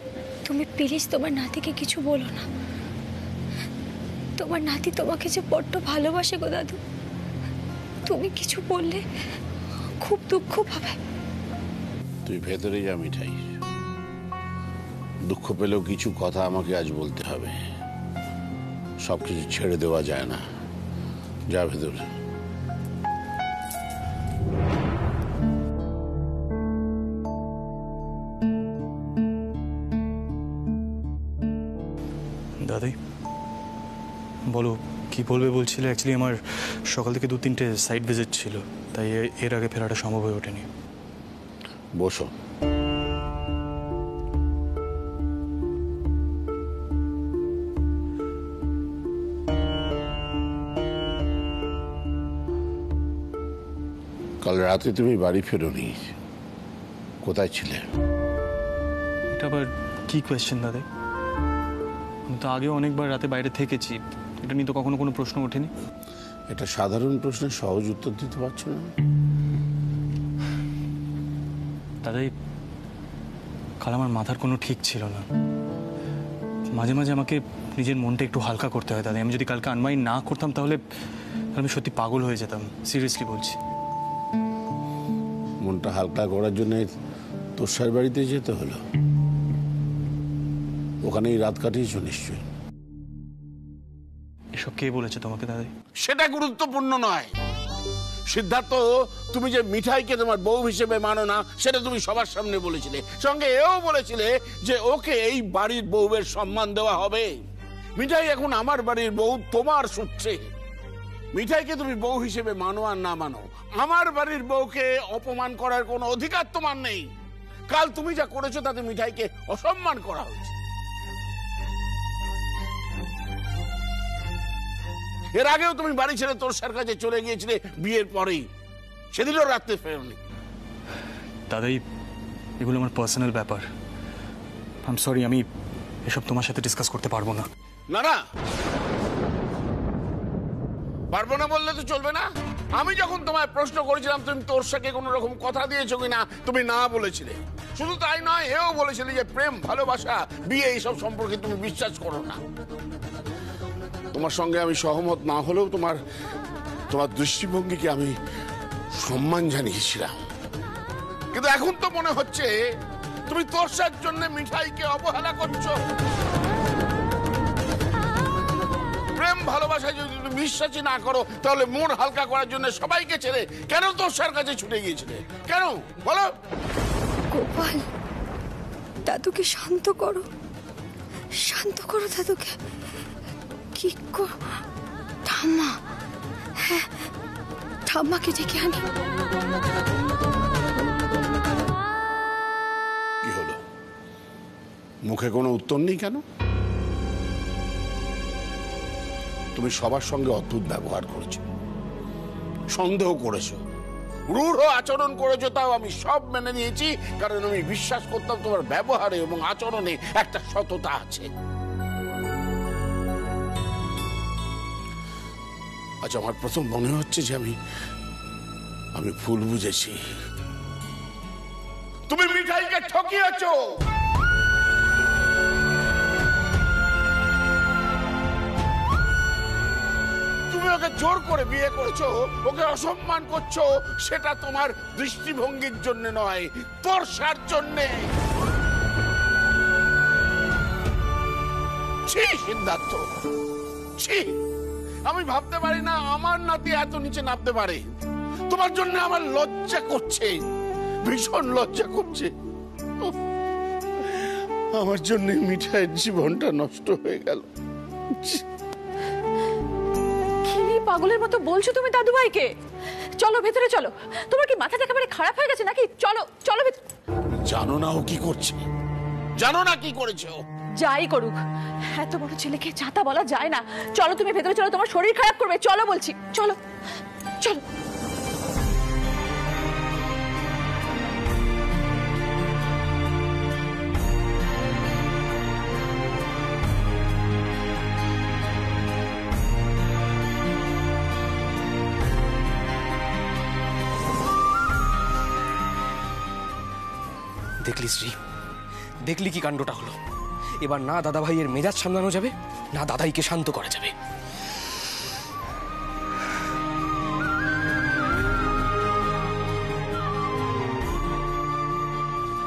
তুমি প্লিজ তোমার নাতিকে কিছু বলো না। তোমার নাতি তোমাকে যে বড্ড ভালোবাসে গো দাদু, তুমি কিছু বললে খুব দুঃখ পাবে। তুই ভেতরে যা মিঠাই, দুঃখ পেলেও কিছু কথা আমাকে আজ বলতে হবে, সবকিছু ছেড়ে দেওয়া যায় না। যা ভেতরে। দাদাই বলো, কি বলবে বলছিলে? অ্যাকচুয়ালি আমার সকাল থেকে 2-3টে সাইট ভিজিট ছিল, তাই এর আগে ফেরাটা সম্ভব হয়ে ওঠেনি। বসো। কাল রাতে তুমি বাড়ি ফেরোনি, কোথায় ছিলে? এটা আবার কি কোয়েশ্চেন দাদাই? আমি তো আগেও অনেকবার রাতে বাইরে থেকেছি, এটা নিয়ে তো কখনো কোনো প্রশ্ন ওঠেনি। এটা সাধারণ প্রশ্নের সহজ উত্তর দিতে পারছো না? দাদাই কাল আমার মাথার কোনো ঠিক ছিল না, মাঝে মাঝে আমাকে নিজের মনটা একটু হালকা করতে হয় দাদাই। আমি যদি কালকে আনমাইন্ড না করতাম তাহলে আমি সত্যি পাগল হয়ে যেতাম, সিরিয়াসলি বলছি। মনটা হালকা করার জন্য তোর বাড়িতে যেতে হলো, ওখানেই রাত কাটিয়েছো নিশ্চয়ই। এসব কে বলেছে তোমাকে দাদাই? সেটা গুরুত্বপূর্ণ নয় সিদ্ধার্থ। তুমি যে মিঠাইকে তোমার বউ হিসেবে মানো না, সেটা তুমি সবার সামনে বলেছিলে, সঙ্গে এও বলেছিলে যে ওকে এই বাড়ির বউয়ের সম্মান দেওয়া হবে। মিঠাই এখন আমার বাড়ির বউ, তোমার সূত্রে। মিঠাইকে তুমি বউ হিসেবে মানো আর না মানো, আমার বাড়ির বউকে অপমান করার কোনো অধিকার তোমার নেই। কাল তুমি যা করেছো তাতে মিঠাইকে অসম্মান করা হয়েছে। এর আগেও তুমি বাড়ি ছেড়ে তোর স্যার কাছে চলে গিয়েছিলে বিয়ের পরেই, সেদিনও রাত্রে ফেরোনি। দাদাই এগুলো আমার পার্সোনাল ব্যাপার, আই এম সরি, আমি এসব তোমার সাথে ডিসকাস করতে পারবো না। না না, পারবো না বললে তো চলবে না। আমি যখন তোমায় প্রশ্ন করেছিলাম তুমি তোর সাথে কোনো রকম কথা দিয়েছো কিনা, তুমি না বলেছিলে। শুধু তাই নয়, এও বলেছিলে যে প্রেম, ভালোবাসা, বিয়ে এইসব সম্পর্কে তুমি বিশ্বাস করো না। তোমার সঙ্গে আমি সহমত না হলেও তোমার দৃষ্টিভঙ্গিকে আমি সম্মান জানিয়েছিলাম, কিন্তু এখন তো মনে হচ্ছে তুমি তোরসার জন্য মিঠাইকে অবহেলা করছো। প্রেম ভালোবাসায় যদি তুমি বিশ্বাসই না করো, তাহলে মন হালকা করার জন্য সবাইকে ছেড়ে কেন তোরসার কাছে ছুটে গিয়েছিলে? কেন বলো? গোপাল, দাদুকে শান্ত করো, শান্ত করো দাদুকে। কি ঠাম্মা? হ্যাঁ, ঠাম্মাকে ডেকে আনি। কি হলো, মুখে কোনো উত্তর নেই কেন? তুমি সবার সঙ্গে অদ্ভুত ব্যবহার করেছো, সন্দেহ করেছো, রূঢ় আচরণ করেছো, তাও আমি সব মেনে নিয়েছি, কারণ আমি বিশ্বাস করতাম তোমার ব্যবহারে এবং আচরণে একটা সততা আছে। আচ্ছা, আমার প্রথম মনে হচ্ছে যে আমি ভুল বুঝেছি। তুমি মিঠাইকে ঠকিয়েছো। তুমি ওকে জোর করে বিয়ে করেছো, ওকে অসম্মান করছো, সেটা তোমার দৃষ্টিভঙ্গির জন্য নয়, তোরসার জন্যে। ছি সিদ্ধার্থ, ছি, আমি ভাবতে পারি না আমার নাতি এত নিচে নামতে পারে। তোমার জন্য আমার লজ্জা করছে, ভীষণ লজ্জা করছে। আমার জন্য মিঠাইয়ের জীবনটা নষ্ট হয়ে গেল। কি নিয়ে পাগলের মতো বলছো তুমি দাদুভাইকে? চলো ভেতরে চলো। তোমার কি মাথাটা একেবারে খারাপ হয়ে গেছে নাকি? চলো চলো ভেতরে। জানো না ও কি করছে? জানো না কি করেছে ও? যাই করুক, এত বড় ছেলেকে ছাতা বলা যায় না। চলো তুমি ভেতরে চলো, তোমার শরীর খারাপ করবে। চলো বলছি, চলো চলো। দেখলি শ্রী, দেখলি কি কাণ্ডটা হলো? এবার না দাদা ভাইয়ের মেজাজ সামলানো যাবে, না দাদাইকে শান্ত করা যাবে।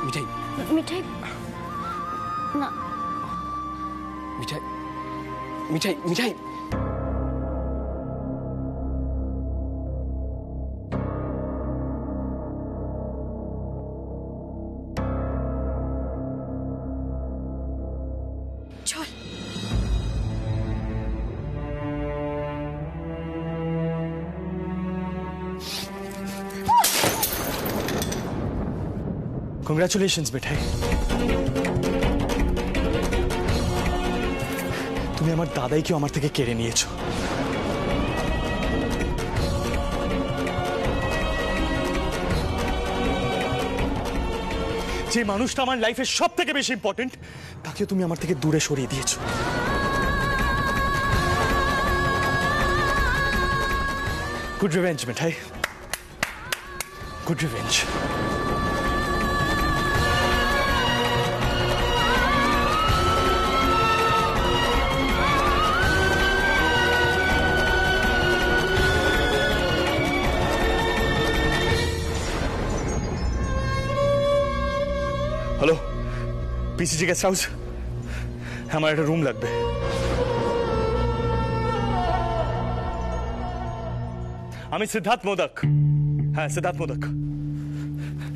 মিঠাই, মিঠাই না, মিঠাই, মিঠাই, মিঠাই। চল। কংগ্রাচুলেশনস মিঠাই, তুমি আমার দাদাইকে আমার থেকে কেড়ে নিয়েছো। যে মানুষটা আমার লাইফের সব থেকে বেশি ইম্পর্টেন্ট, তাকে তুমি আমার থেকে দূরে সরিয়ে দিয়েছো। Good revenge Mithai, good revenge. Hello, PCG guest house, আমার একটা রুম লাগবে। আমি সিদ্ধার্থ মোদক, হ্যাঁ Siddharth Modak,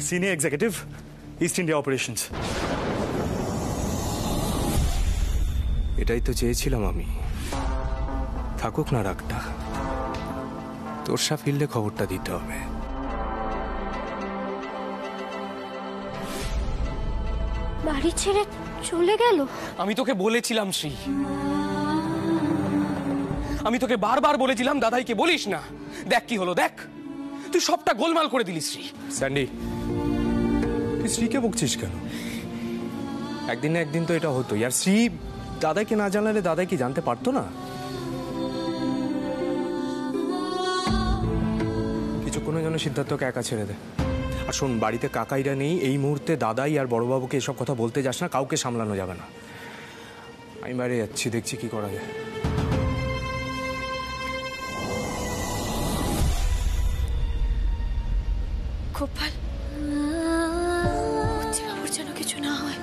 senior executive, East India operations. এটাই তো চেয়েছিলাম আমি। থাকুক না রাগটা, তোরসা ফিরলে খবরটা দিতে হবে। বাড়ি ছেড়ে চলে গেল। আমি তোকে বলেছিলাম শ্রী, আমি তোকে বারবার বলেছিলাম দাদাইকে বলিস না। দেখ কি হলো, দেখ তুই সবটা গোলমাল করে দিলিস শ্রী। স্যান্ডি, তুই শ্রীকে বকছিস কেন? একদিন না একদিন তো এটা হতো। আর শ্রী দাদাইকে না জানালে দাদাই কি জানতে পারতো না? কিছুক্ষণের জন্য সিদ্ধার্থকে একা ছেড়ে দে। আর শোন, বাড়িতে কাকাইরা নেই এই মুহূর্তে, দাদাই আর বড়বাবুকে এসব কথা বলতে যাস না, কাউকে সামলানো যাবে না। আমি বাইরে যাচ্ছি, দেখছি কি করা যায়। গোপাল, উচ্চবাবুর যেন কিছু না হয়,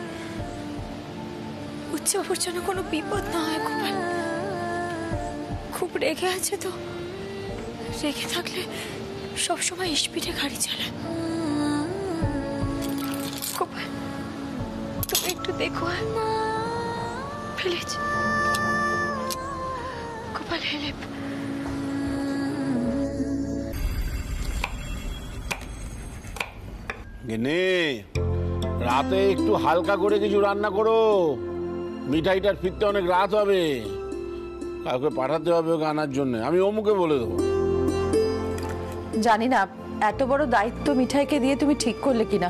উচ্চবাবুর যেন কোনো বিপদ না হয়। গোপাল খুব রেগে আছে তো, রেগে থাকলে সবসময় স্পিডে গাড়ি চালায়। গোপাল, তুমি একটু দেখো প্লিজ। গোপাল, হেল্প। গেনে, রাতে একটু হালকা করে কিছু রান্না করো। মিঠাইটার ফিরতে অনেক রাত হবে, কাউকে পাঠাতে হবে ওকে আনার জন্য। আমি অমুকে বলে দেবো। জানি না এত বড় দায়িত্ব মিঠাইকে দিয়ে তুমি ঠিক করলে কিনা?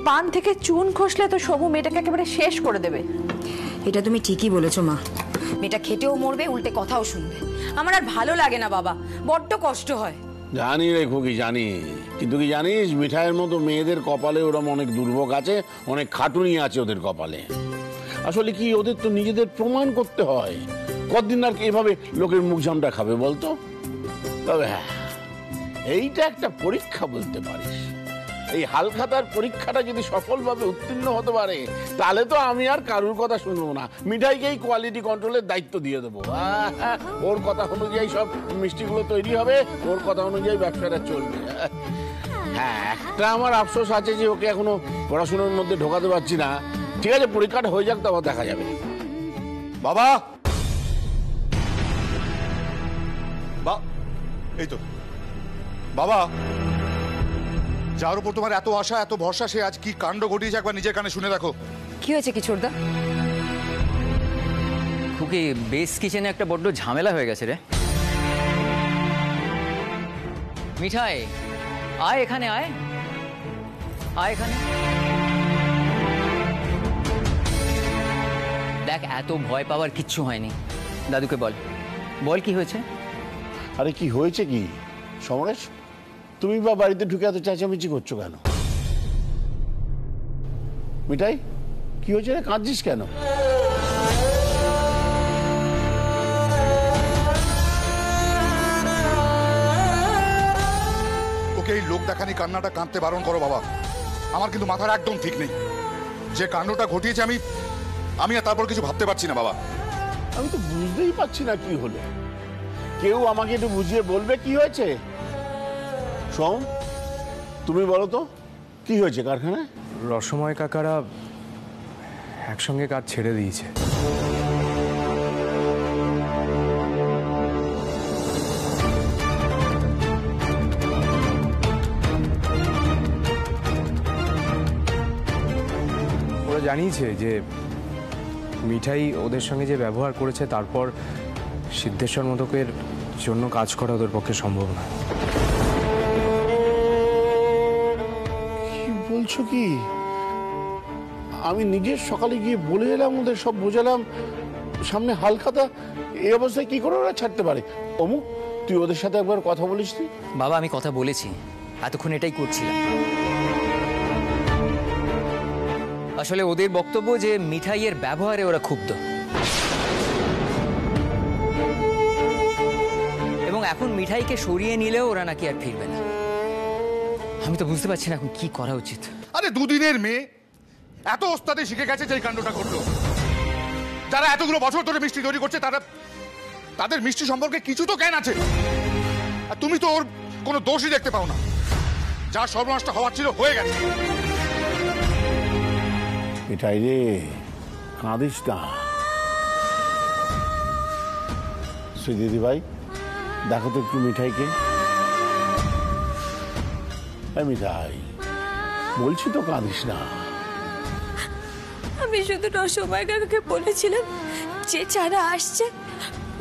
পান থেকে চুন খসলে তো সমু মেয়েটাকে একেবারে শেষ করে দেবে। এটা তুমি ঠিকই বলেছো মা, মেয়েটা খেটেও মরবে, উল্টে কথাও শুনবে। আমার আর ভালো লাগে না বাবা, বড্ড কষ্ট হয়। জানি রে খুকি জানি, কিন্তু কি জানিস মিঠাইয়ের মতো মেয়েদের কপালে ওরম অনেক দুর্ভোগ আছে, অনেক খাটুনি আছে ওদের কপালে। আসলে কি ওদের তো নিজেদের প্রমাণ করতে হয়, কতদিন আর এভাবে লোকের মুখ জামটা খাবে বলতো? তবে হ্যাঁ, এইটা একটা পরীক্ষা বলতে পারিস। এই হালখাতার পরীক্ষাটা যদি সফলভাবে উত্তীর্ণ হতে পারে তাহলে তো আমি আর কারুর কথা শুনবো না, মিঠাইকেই কোয়ালিটি কন্ট্রোলের দায়িত্ব দিয়ে দেবো। ওর কথা অনুযায়ী সব মিষ্টিগুলো তৈরি হবে, ওর কথা অনুযায়ী ব্যবসাটা চলবে। হ্যাঁ, একটা আমার আফসোস আছে যে ওকে এখনো পড়াশোনার মধ্যে ঢোকাতে পারছি না। ঠিক আছে, পরীক্ষাটা হয়ে যাক, তারপর দেখা যাবে। বাবা, এই তো বাবা, যার উপর তোমার এত আশা এত ভরসা, সে আজ কি কাণ্ড ঘটিয়েছে একবার নিজের কানে শুনে দেখো। কি হয়েছে কিশোরদা? খুকি, বেস কিচেনে একটা বড্ড ঝামেলা হয়ে গেছে রে। মিঠাই, আয় এখানে, আয় আয় এখানে। দেখ, এত ভয় পাওয়ার কিচ্ছু হয়নি। দাদুকে বল, বল কি হয়েছে। আরে কি হয়েছে কি সমরেশ, তুমি বা বাড়িতে ঢুকে এত চেঁচামেচি করছো কেন? মিঠাই, কি হয়েছে রে, কাঁদছিস কেন? ওকে এই লোক দেখানি কান্নাটা কাঁদতে বারণ করো বাবা। আমার কিন্তু মাথার একদম ঠিক নেই, যে কাণ্ডটা ঘটিয়েছে আমি আর তারপর কিছু ভাবতে পারছি না বাবা। আমি তো বুঝতেই পারছি না কি হলো। কেউ আমাকে একটু বুঝিয়ে বলবে কি হয়েছে? সোম, তুমি বলো তো কি হয়েছে কারখানায়? রসময় কাকারা একসঙ্গে কাজ ছেড়ে দিয়েছে। ওরা জানিয়েছে যে মিঠাই ওদের সঙ্গে যে ব্যবহার করেছে, তারপর সিদ্ধেশ্বর মোদকের জন্য কাজ করা ওদের পক্ষে সম্ভব না। কি বলছো কি? আমি নিজের সকালে গিয়ে বলে এলাম, ওদের সব বোঝালাম, সামনে হালখাতা, এই অবস্থায় কি করে ওরা ছাড়তে পারে? অমুক, তুই ওদের সাথে একবার কথা বলিস নি? বাবা, আমি কথা বলেছি, এতক্ষণ এটাই করছিলাম। আসলে ওদের বক্তব্য যে মিঠাইয়ের ব্যবহারে ওরা ক্ষুব্ধ, এবং এখন মিঠাইকে সরিয়ে নিলেও ওরা নাকি আর ফিরবে না। আমি তো বুঝতে পারছি না এখন কি করা উচিত। আরে দুদিনের মেয়ে এত ওস্তাদে শিখে গেছে যে এই কাণ্ডটা করলো। যারা এতগুলো বছর ধরে মিষ্টি তৈরি করছে তাদের মিষ্টি সম্পর্কে কিছু তো জ্ঞান আছে, আর তুমি তো ওর কোনো দোষই দেখতে পাও না। যা সর্বনাশটা হওয়ার ছিল হয়ে গেছে। এটাই রে, কাঁদিস না। শ্রী দিদি ভাই, দেখো তো একটু মিঠাইকে। মিঠাই, বলছি তো কাঁদিস না। আমি শুধু রসময় কাকাকে বলেছিলাম যে চারা আসছে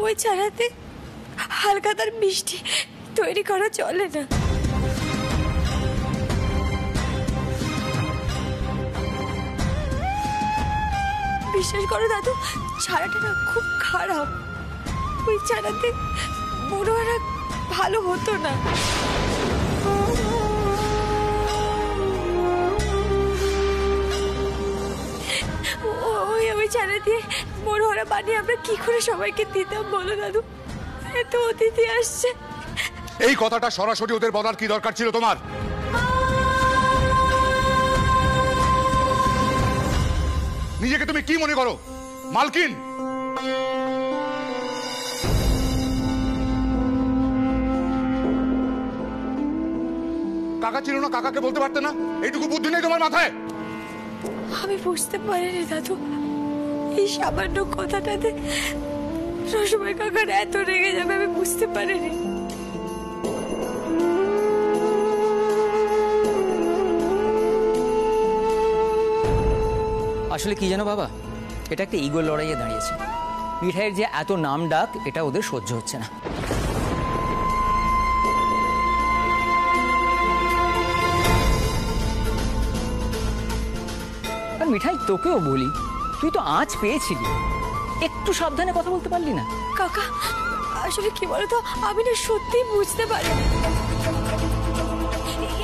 ওই চারাতে হালখাতার মিষ্টি তৈরি করা চলে না। বিশ্বাস করো দাদু, চারাটা না খুব খারাপ। ওই চারাতে বুড়োরা ভালো হতো না। ওই চারা দিয়ে বড়রা বানিয়ে আমরা কি করে সবাইকে দিতাম বলো দাদু? এত অতিথি আসছে। এই কথাটা সরাসরি ওদের বলার কি দরকার ছিল তোমার? নিজেকে তুমি কি মনে করো, মালকিন? কাকা ছিল না, কাকাকে বলতে পারতে না? এইটুকু বুদ্ধি নেই তোমার মাথায়? আমি বুঝতে পারিনি দাদু, এই সামান্য কথাটাতে রসময় কাকার এত রেগে যাবে আমি বুঝতে পারিনি। আসলে কি জানো বাবা, এটা একটা ইগোর লড়াইয়ে দাঁড়িয়েছে। মিঠাইয়ের যে এত নাম ডাক, এটা ওদের সহ্য হচ্ছে না। মিঠাই তোকেও বলি, তুই তো আঁচ পেয়েছিলি, একটু সাবধানে কথা বলতে পারলি না? কাকা আসলে কি বলতো, আমি না সত্যি বুঝতে পারি,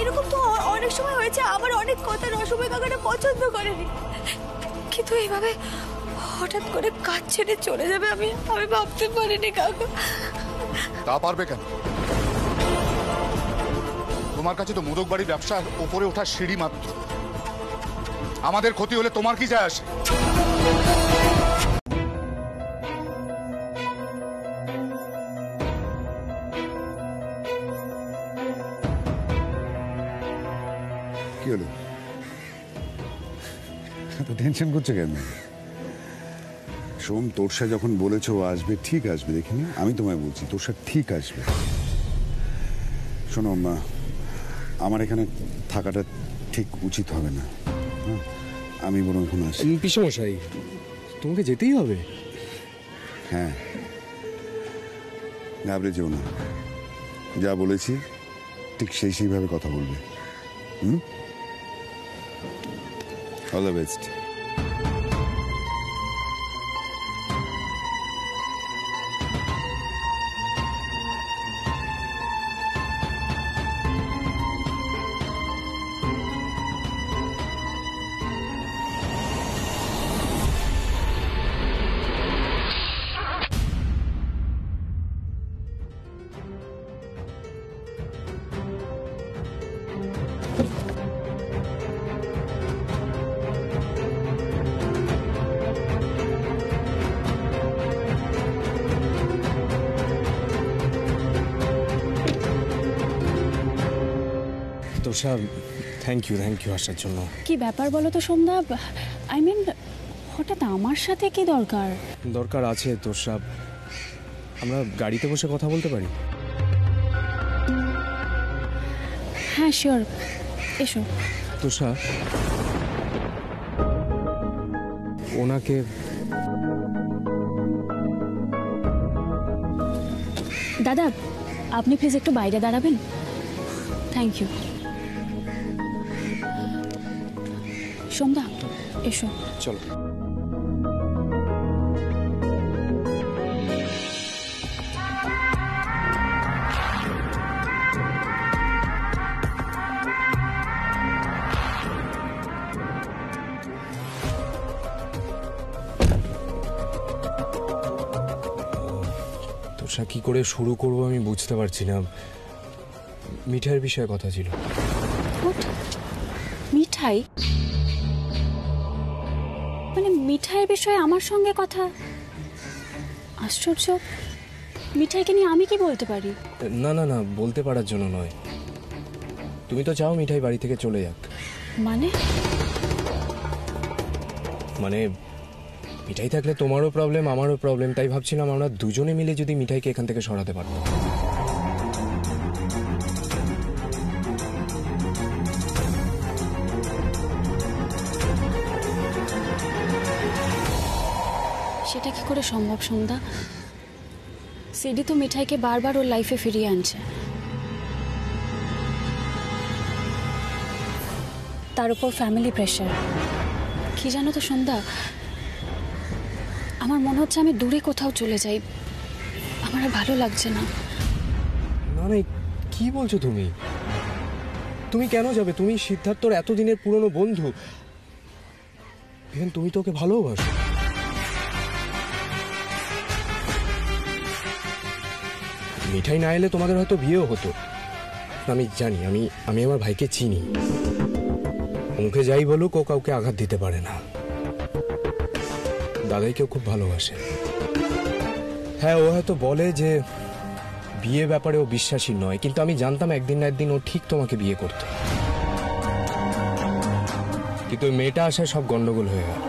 এরকম তো অনেক সময় হয়েছে, আমার অনেক কথা রসময় কাকাটা পছন্দ করেনি, কিন্তু এইভাবে হঠাৎ করে কাজ ছেড়ে চলে যাবে আমি ভাবতে পারিনি কাকা। তা পারবে কেন? তোমার কাছে তো মোদক বাড়ি ব্যবসার উপরে ওঠা সিঁড়ি মাত্র। আমাদের ক্ষতি হলে তোমার কি যায় আসে? কি হলো, এত টেনশন করছে কেন? সোম, তোরসা যখন বলেছ ও আসবে, ঠিক আসবে, দেখিনি? আমি তোমায় বলছি তোরসা ঠিক আসবে। শোনো মা, আমার এখানে থাকাটা ঠিক উচিত হবে না, আমি বরং এখন আসি। পিসমশাই, তোমাকে যেতেই হবে? হ্যাঁ, ঘাবড়ে যেও না, যা বলেছি ঠিক সেইভাবে কথা বলবে। All the best. Tosha, thank you আসার জন্য। কি ব্যাপার বলো তো সন্ধ্যা, আই মিন হঠাৎ আমার সাথে কি দরকার? দরকার আছে তোষা, আমরা গাড়িতে বসে কথা বলতে পারি? হ্যাঁ শিওর, এসো। তোষা, ওনাকে দাদা আপনি প্লিজ একটু বাইরে দাঁড়াবেন? Thank you. সন্ধ্যা এসো। চলো। তোষা, কি করে শুরু করব আমি বুঝতে পারছি না। মিঠাইয়ের বিষয়ে কথা ছিল। মিঠাই? মানে মিঠাইয়ের বিষয়ে আমার সঙ্গে কথা? আশ্চর্য, মিঠাইকে নিয়ে আমি কি বলতে পারি? না না না, বলতে পারার জন্য নয়। তুমি তো চাও মিঠাই বাড়ি থেকে চলে যাক। মানে? মানে মিঠাই থাকলে তোমারও প্রবলেম, আমারও প্রবলেম, তাই ভাবছিলাম আমরা দুজনে মিলে যদি মিঠাইকে এখান থেকে সরাতে পারতাম। সেটা কি করে সম্ভব সন্ধ্যা? সিডি তো মিঠাইকে বারবার ওর লাইফে ফিরিয়ে আনছে, তার উপর ফ্যামিলি প্রেশার। কি জানো তো সন্ধ্যা, আমার মনে হচ্ছে আমি দূরে কোথাও চলে যাই, আমার আর ভালো লাগছে না। না না, কি বলছো তুমি? তুমি কেন যাবে? তুমি সিদ্ধার্থর এতদিনের পুরনো বন্ধু, তুমি তোকে ভালোবাসো। মিঠাই না এলে তোমাদের হয়তো বিয়েও হতো। আমি জানি, আমি আমার ভাইকে চিনি, মুখে যাই বলুক ও কাউকে আঘাত দিতে পারে না। দাদাইকেও খুব ভালোবাসে। হ্যাঁ, ও হয়তো বলে যে বিয়ে ব্যাপারে ও বিশ্বাসী নয়, কিন্তু আমি জানতাম একদিন না একদিন ও ঠিক তোমাকে বিয়ে করতো। কিন্তু ওই মেয়েটা আসায় সব গন্ডগোল হয়ে গেল।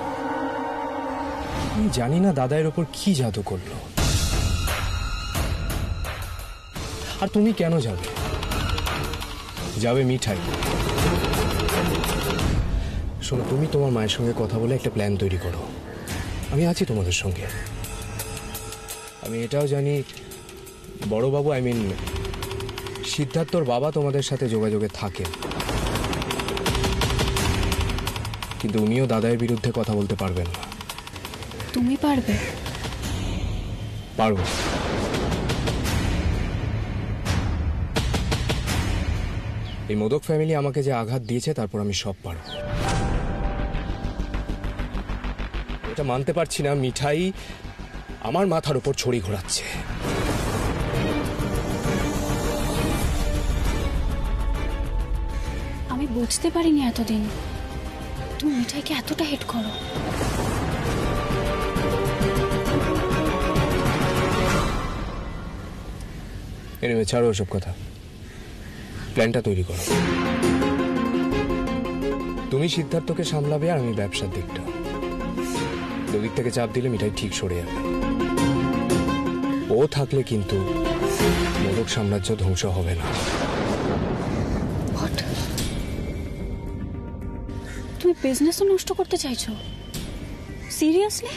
আমি জানি না দাদাইয়ের ওপর কি জাদু করলো। আর তুমি কেন যাবে? যাবে মিঠাই। শোনো, তুমি তোমার মায়ের সঙ্গে কথা বলে একটা প্ল্যান তৈরি করো, আমি আছি তোমাদের সঙ্গে। আমি এটাও জানি বড়বাবু, আই মিন সিদ্ধার্থর বাবা তোমাদের সাথে যোগাযোগে থাকে। কিন্তু উনিও দাদাইয়ের বিরুদ্ধে কথা বলতে পারবেন না। তুমি পারবে? পারবো। এই মোদক ফ্যামিলি আমাকে যে আঘাত দিয়েছে তারপর আমি সব পারবো। এটা মানতে পারছি না মিঠাই আমার মাথার উপর ছড়ি ঘোরাচ্ছে। আমি বুঝতে পারিনি এতদিন তুমি মিঠাইকে এতটা হেট করো। এনিওয়ে ছাড়ো ওসব কথা, প্ল্যানটা তৈরি করো। তুমি সিদ্ধার্থকে সামলাবে আর আমি ব্যবসার দিকটা। দুদিক থেকে চাপ দিলে মিঠাই ঠিক সরে যাবে। ও থাকলে কিন্তু মোদক সাম্রাজ্য ধ্বংস হবে না। তুমি বিজনেসও নষ্ট করতে চাইছো? সিরিয়াসলি?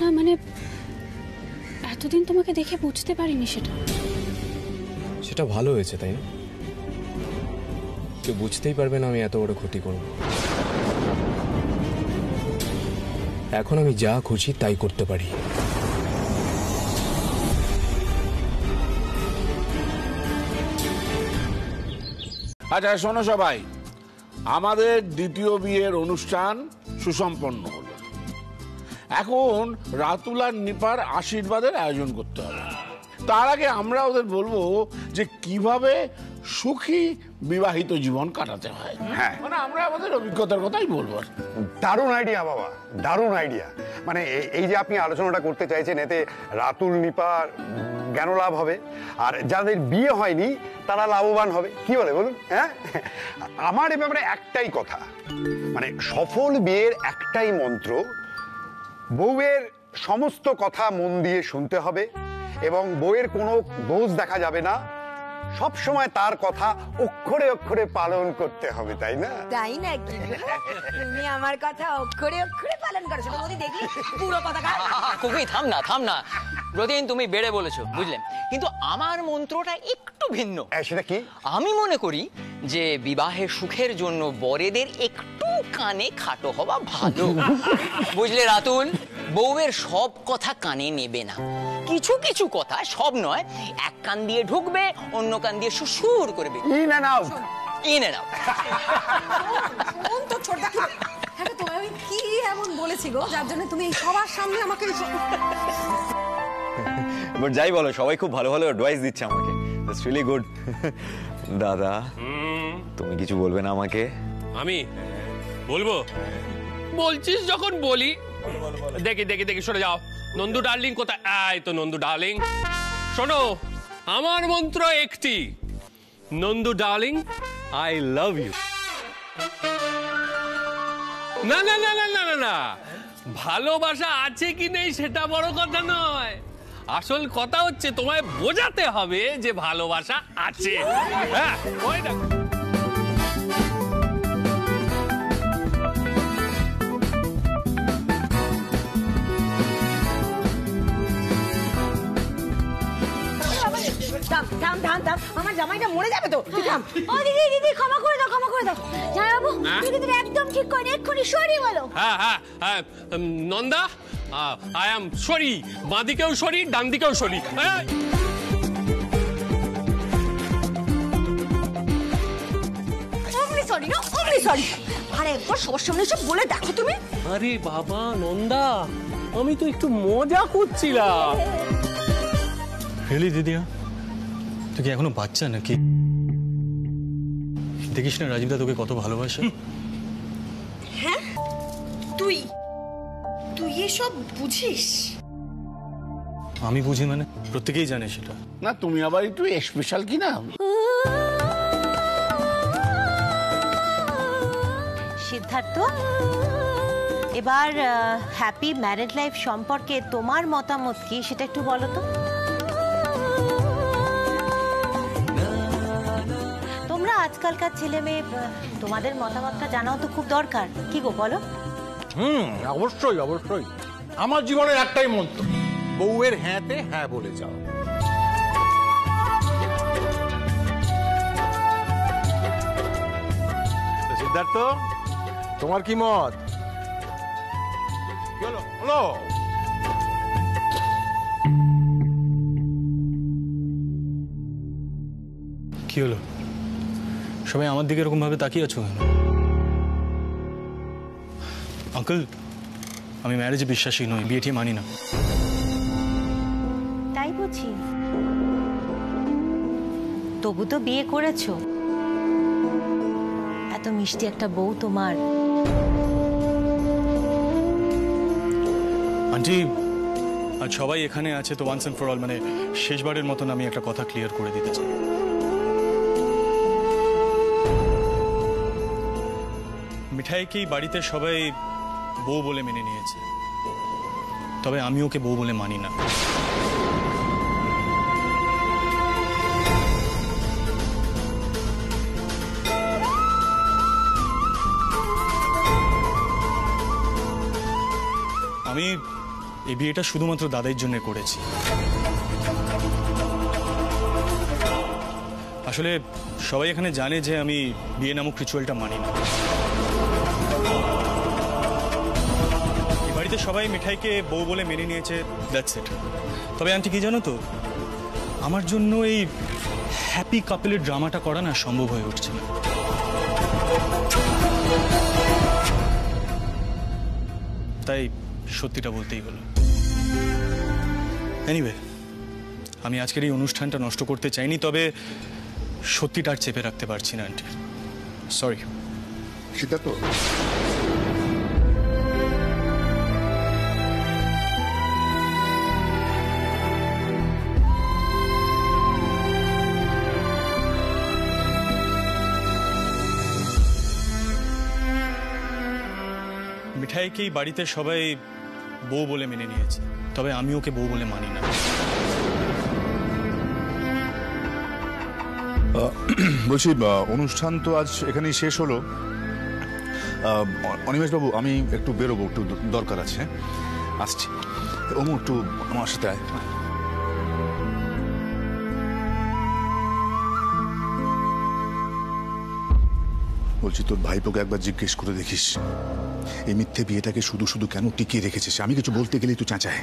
না মানে এতদিন তোমাকে দেখে বুঝতে পারিনি সেটা। সেটা ভালো হয়েছে তাই না? কেউ বুঝতেই পারবে না আমি এত বড় ক্ষতি করব। এখন আমি যা খুশি তাই করতে পারি। আচ্ছা শোনো সবাই, আমাদের দ্বিতীয় বিয়ের অনুষ্ঠান সুসম্পন্ন হলো। এখন রাতুল আর নিপার আশীর্বাদের আয়োজন করতে হবে। তার আগে আমরা ওদের বলবো যে কিভাবে সুখী বিবাহিত জীবন কাটাতে হয়। হ্যাঁ, মানে আমরা আমাদের অভিজ্ঞতার কথাই বলবো। দারুণ আইডিয়া বাবা, দারুণ আইডিয়া। মানে এই যে আপনি আলোচনাটা করতে চাইছেন, এতে রাতুল নিপার জ্ঞান লাভ হবে, আর যাদের বিয়ে হয়নি তারা লাভবান হবে। কি বলে বলুন? হ্যাঁ, আমার এ ব্যাপারে একটাই কথা, মানে সফল বিয়ের একটাই মন্ত্র, বউয়ের সমস্ত কথা মন দিয়ে শুনতে হবে এবং বউয়ের কোনো দোষ দেখা যাবে না, সব সময় তার কথা অক্ষরে অক্ষরে পালন করতে হবে, তাই না? তাই নাকি? তুমি আমার কথা অক্ষরে অক্ষরে পালন করো। সেটা যদি দেখলি পুরো কথা খুবই থাম না রতিন, তুমি বেড়ে বলেছো বুঝলেন, কিন্তু আমার মন্ত্রটা একটু ভিন্ন। সেটা কি? আমি মনে করি যে বিবাহের সুখের জন্য বরেদের একটু কানে খাটো হওয়া ভালো। বুঝলে রাতুল, বউয়ের সব কথা কানে নেবে না, কিছু কিছু কথা, সব নয়, এক কান দিয়ে ঢুকবে অন্য কান দিয়ে সুসুর করবে। In and out. তো ছোট তোমায় আমি কি এমন বলেছি গো যার জন্য তুমি সবার সামনে আমাকে এবার যাই বলো, সবাই খুব ভালো ভালো অ্যাডভাইস দিচ্ছে আমাকে। That's really good. দাদা তুমি কিছু বলবে না আমাকে? আমি বলবো? বলছিস যখন বলি। দেখি দেখি দেখি, সরে যাও। নন্দু ডার্লিং কোথায়? আয় তো নন্দু ডার্লিং। শোনো, আমার মন্ত্র একটি, Nandu darling I love you. না না না না না না না, ভালোবাসা আছে কি নেই সেটা বড় কথা নয়, আসল কথা হচ্ছে তোমায় বোঝাতে হবে যে ভালোবাসা আছে। হ্যাঁ, ওই দেখো। আমার জামাইটা মরে যাবে তো। ও দিদি দিদি, ক্ষমা করে দাও, ক্ষমা করে দাও। জামাই বাবু, তুমি কিন্তু একদম ঠিক করে এক্ষুনি সরি বলো। হ্যাঁ হ্যাঁ হ্যাঁ, নন্দা আই এম সরি। বাঁ দিকেও সরি, ডান দিকেও সরি। সরি না, অমনি সরি। আরে একবার সবার সামনে সব বলে দেখো তুমি। আরে বাবা নন্দা, আমি তো একটু মজা করছিলাম। রিয়েলি দিদিয়া, তুই কি এখনো বাচ্চা নাকি? দেখিস না রাজীবদা তোকে কত ভালোবাসে। হ্যাঁ, তুই এসব বুঝিস? আমি বুঝি মানে? প্রত্যেকেই জানে সেটা। না তুমি আবার একটু স্পেশাল কি না? সিদ্ধার্থ, এবার হ্যাপি ম্যারেড লাইফ সম্পর্কে তোমার মতামত কি সেটা একটু বলো তো। তোমরা আজকালকার ছেলে মেয়ে, তোমাদের মতামতটা জানাও তো খুব দরকার। কি গো বলো? অবশ্যই অবশ্যই। আমার জীবনের একটাই মন্ত্র, বউয়ের হ্যাঁতে হ্যাঁ বলে যাও। সিদ্ধার্থ, তোমার কি মত? কি হলো বলো? কি হলো? সবাই আমার দিকে এরকম ভাবে তাকিয়ে আছো কেন? আঙ্কেল, আমি ম্যারেজে বিশ্বাসী নই, বিয়ে টিয়ে মানি না। তাই বুঝি? তবু তো বিয়ে করেছো। এত মিষ্টি একটা বউ তোমার। আন্টি, আজ সবাই এখানে আছে তো ওয়ান্স এন্ড ফর অল, মানে শেষবারের মতন আমি একটা কথা ক্লিয়ার করে দিতে চাই। মিঠাইকেই বাড়িতে সবাই বউ বলে মেনে নিয়েছে, তবে আমি ওকে বউ বলে মানি না। আমি এই বিয়েটা শুধুমাত্র দাদাইয়ের জন্য করেছি। আসলে সবাই এখানে জানে যে আমি বিয়ে নামক রিচুয়ালটা মানি না। এই বাড়িতে সবাই মিঠাইকে বউ বলে মেনে নিয়েছে, দ্যাটস ইট। তবে আন্টি কি জানো তো, আমার জন্য এই হ্যাপি কাপলের ড্রামাটা করা না সম্ভব হয়ে উঠছে না। তাই সত্যিটা বলতেই হলো। এনিওয়ে, আমি আজকের এই অনুষ্ঠানটা নষ্ট করতে চাইনি, তবে সত্যিটা আর চেপে রাখতে পারছি না আন্টি, সরি। সিদ্ধার্থ, মিঠাইকেই বাড়িতে সবাই বউ বলে মেনে নিয়েছে, তবে আমি ওকে বউ বলে মানি না। বলছি, অনুষ্ঠান তো আজ এখানেই শেষ হলো। অনিমেষ বাবু, আমি একটু বেরোবো, একটু দরকার আছে, আসছি। অমু, একটু আমার সাথে আয়। বলছি, তোর ভাইপোকে একবার জিজ্ঞেস করে দেখিস এই মিথ্যে বিয়েটাকে শুধু শুধু কেন টিকিয়ে রেখেছিস। আমি কিছু বলতে গেলেই তুই চেঁচায়।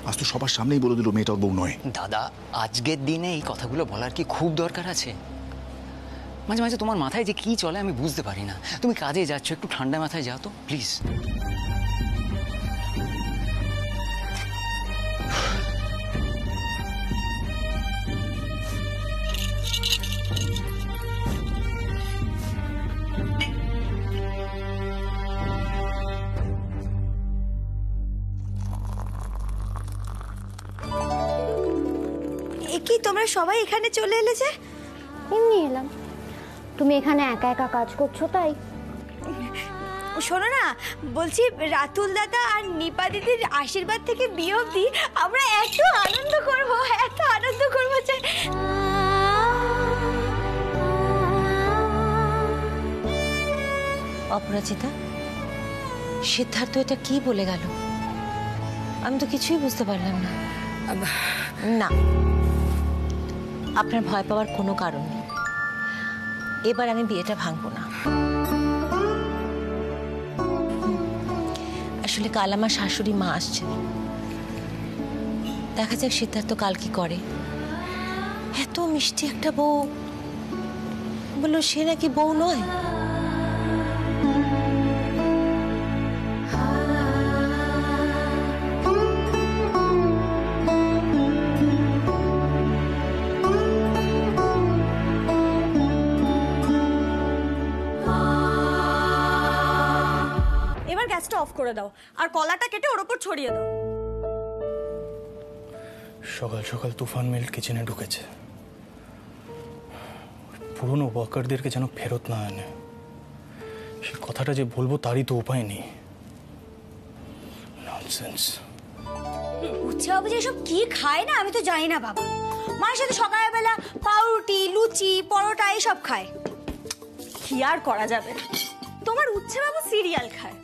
আজ তো সবার সামনেই বলে দিল মেয়েটা ওর বউ নয়। দাদা, আজকের দিনে এই কথাগুলো বলার কি খুব দরকার আছে? মাঝে মাঝে তোমার মাথায় যে কি চলে আমি বুঝতে পারি না। তুমি কাজে যাচ্ছ, একটু ঠান্ডা মাথায় যাও তো প্লিজ। কি তোমরা সবাই এখানে চলে এলে যে? এমনি এলাম। তুমি এখানে একা একা কাজ করছো তাই? শোনো না, বলছি রাতুল দাদা আর নিপা দিদির আশীর্বাদ থেকে বিয়ে অবধি আমরা এত আনন্দ করবো, এত আনন্দ করবো যে। অপরাজিতা, সিদ্ধার্থ এটা কি বলে গেল? আমি তো কিছুই বুঝতে পারলাম না। না, আপনার ভয় পাওয়ার কোনো কারণ নেই। এবার আমি বিয়েটা ভাঙবো না। আসলে কাল আমার শাশুড়ি মা আসছে, দেখা যাক সিদ্ধার্থ কাল কি করে। এত মিষ্টি একটা বউ, বললো সে নাকি বউ নয়। গ্যাসটা অফ করে দাও আর কলাটা কেটে ওর উপর ছড়িয়ে দাও। সকাল সকাল তুফান মিল কিচেনে ঢুকেছে, পুরনো ওয়ার্কারদেরকে যেন ফেরত না আনে। সে কথাটা যে বলবো তারই তো উপায় নেই। ননসেন্স। উচ্ছে বাবু যে এসব কি খায় না আমি তো জানি না বাবা। মায়ের সাথে সকালবেলা পাউরুটি, লুচি, পরোটা এইসব খায়। কি আর করা যাবে, তোমার উচ্ছে বাবু সিরিয়াল খায়।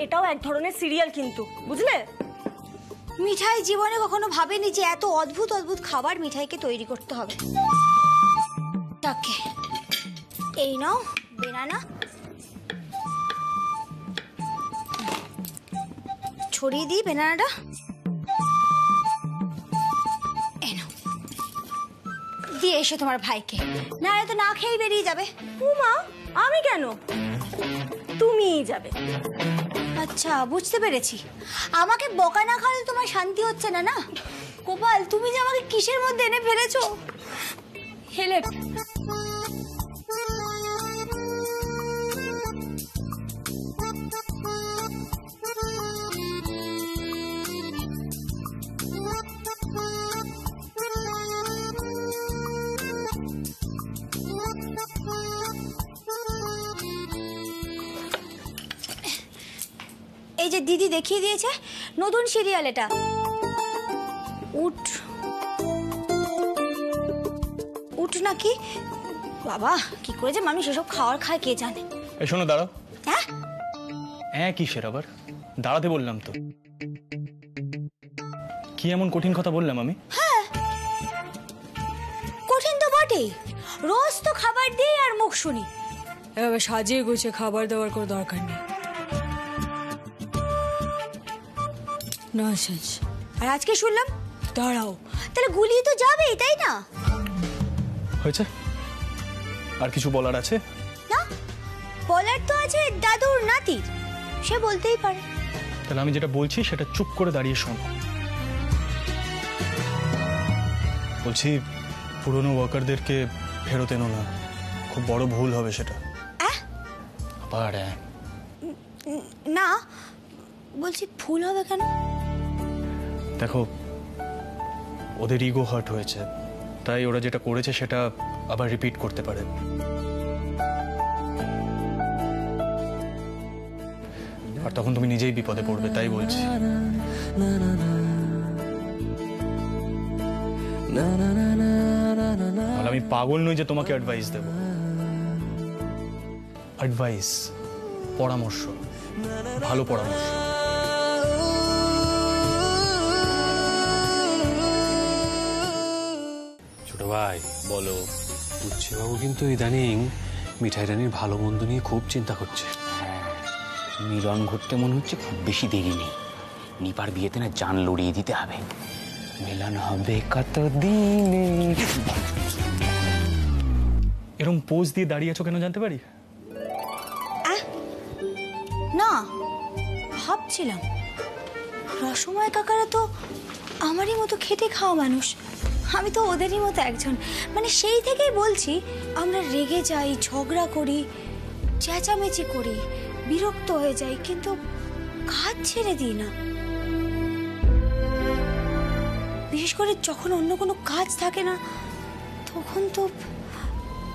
এটাও এক ধরনের সিরিয়াল কিন্তু, বুঝলে? মিঠাই জীবনে কখনো ভাবেনি যে এত অদ্ভুত অদ্ভুত খাবার মিঠাইকে তৈরি করতে হবে। তাকে এই নাও বেনানা, ছড়িয়ে দিই বেনানাটা। দিয়ে এসো তোমার ভাইকে, না তো না খেয়েই বেরিয়ে যাবে। উমা, আমি কেন? তুমিই যাবে। আচ্ছা, বুঝতে পেরেছি। আমাকে বকা না খাওয়ালে তোমার শান্তি হচ্ছে না, না? গোপাল, তুমি যে আমাকে কিসের মধ্যে এনে ফেলেছো। হেলে এই যে দিদি দেখিয়ে দিয়েছে নতুন সিরিয়াল, এটা উঠ উঠ নাকি বাবা, কি করে যে মানুষ এসব খাওয়ার খায় কে জানে। এই শোনো, দাঁড়াও। হ্যাঁ, কিসের আবার? দাঁড়াতে বললাম তো। কি এমন কঠিন কথা বললাম আমি? হ্যাঁ, কঠিন তো বটেই। রোজ তো খাবার দিই আর মুখ শুনি, এভাবে সাজিয়ে গুছিয়ে খাবার দেওয়ার কোনো দরকার নেই। ননসেন্স। আর আজকে শুনলাম দাঁড়াও, তাহলে গুলিয়ে তো যাবেই, তাই না? হয়েছে? আর কিছু বলার আছে? না, বলার তো আছে দাদুর নাতির, সে বলতেই পারে। তাহলে আমি যেটা বলছি সেটা চুপ করে দাঁড়িয়ে শোনো। বলছি, পুরনো ওয়ার্কারদেরকে ফেরত এনো না, খুব বড় ভুল হবে সেটা। আবার না, বলছি ভুল হবে কেন? দেখো, ওদের ইগো হার্ট হয়েছে, তাই ওরা যেটা করেছে সেটা আবার রিপিট করতে পারে। আর তখন তুমি নিজেই বিপদে পড়বে, তাই বলছি। আমি পাগল নই যে তোমাকে অ্যাডভাইস দেব। অ্যাডভাইস, পরামর্শ, ভালো পরামর্শ। ছোট ভাই বলো, বাবু কিন্তু ইদানিং মিঠাই রানীর ভালো মন্দ নিয়ে খুব চিন্তা করছে। মিলন ঘটতে মনে হচ্ছে খুব বেশি দেরি নেই। নিপার বিয়েতে না জান লড়িয়ে দিতে হবে। মিলন হবে কত দিনে। এরকম পোজ দিয়ে দাঁড়িয়ে আছো কেন জানতে পারি? না, ভাবছিলাম রসময় কাকারা তো আমারই মতো খেটে খাওয়া মানুষ, আমি তো ওদেরই মতো একজন। মানে সেই থেকেই বলছি, আমরা রেগে যাই, ঝগড়া করি, চেঁচামেচি করি, বিরক্ত হয়ে যাই, কিন্তু কাজ ছেড়ে দিই না। বিশেষ করে যখন অন্য কোনো কাজ থাকে না, তখন তো,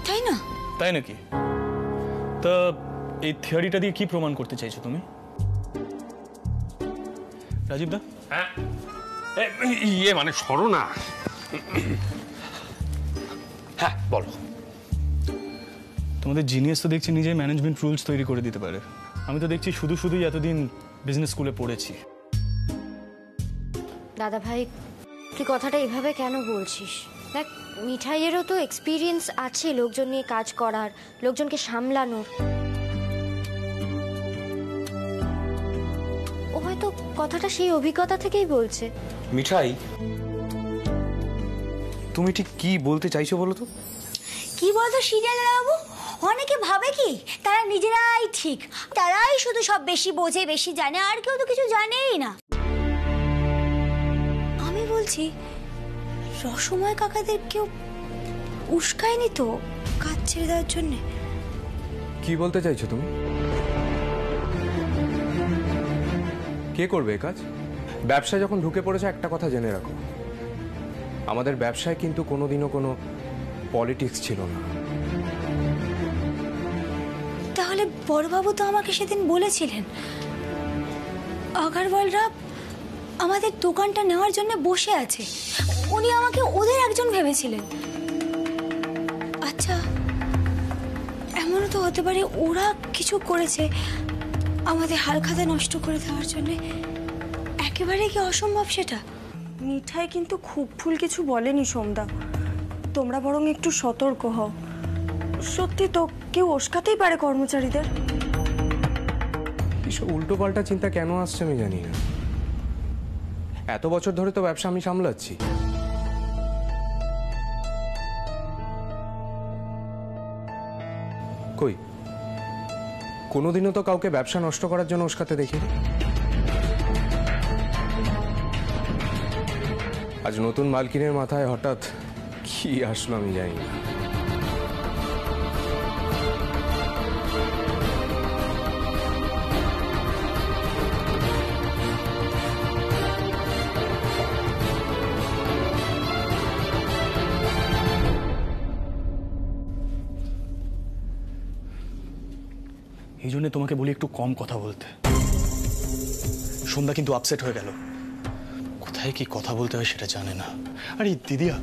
তাই না? তাই নাকি? তা এই থিওরিটা দিয়ে কি প্রমাণ করতে চাইছো তুমি? রাজীব দা? হ্যাঁ, ইয়ে মানে সরো না। হ্যাঁ বলো। তোমাদের জিনিয়াস তো দেখছি নিজেই ম্যানেজমেন্ট রুলস তৈরি করে দিতে পারে। আমি তো দেখছি শুধুই এতদিন বিজনেস স্কুলে পড়েছি। দাদা ভাই, তুই কথাটা এভাবে কেন বলছিস? দেখ, মিঠাইয়েরও তো এক্সপিরিয়েন্স আছে লোকজন নিয়ে কাজ করার, লোকজনকে সামলানোর। ও হয়তো কথাটা সেই অভিজ্ঞতা থেকেই বলছে। মিঠাই, তুমি ঠিক কি বলতে চাইছো বলো তো? কি বলতো সিরিয়াল বাবু, অনেকে ভাবে কি তারা নিজেরাই ঠিক, তারাই শুধু সব বেশি বোঝে, বেশি জানে, আর কেউ তো কিছু জানেই না। আমি বলছি, রসময় কাকাদের কেউ উস্কায়নি তো কাজ ছেড়ে দেওয়ার জন্যে? কি বলতে চাইছো তুমি? কে করবে এই কাজ? ব্যবসায় যখন ঢুকে পড়েছে, একটা কথা জেনে রাখো, আমাদের ব্যবসায় কিন্তু কোনোদিনও কোনো পলিটিক্স ছিল না। তাহলে বড়বাবু তো আমাকে সেদিন বলেছিলেন আগারওয়ালরা আমাদের দোকানটা নেওয়ার জন্য বসে আছে, উনি আমাকে ওদের একজন ভেবেছিলেন। আচ্ছা, এমনও তো হতে পারে ওরা কিছু করেছে আমাদের হালখাতা নষ্ট করে দেওয়ার জন্য। একেবারে কি অসম্ভব সেটা? মিঠাই কিন্তু খুব ভুল কিছু বলেনি সোমদা, তোমরা বরং একটু সতর্ক হও। সত্যি তো কেউ উস্কাতেই পারে কর্মচারীদের। এসব উল্টো পাল্টা চিন্তা কেন আসছে আমি জানি না। এত বছর ধরে তো ব্যবসা আমি সামলাচ্ছি। কই কোনোদিনও তো কাউকে ব্যবসা নষ্ট করার জন্য উস্কাতে দেখিনি। আজ নতুন মালকিনের মাথায় হঠাৎ কি আসলো আমি জানি না। এই জন্য তোমাকে বলি একটু কম কথা বলতে। সন্ধ্যা কিন্তু আপসেট হয়ে গেল, কোথায় কি কথা বলতে হয় সেটা জানে না। আরে দিদিয়া,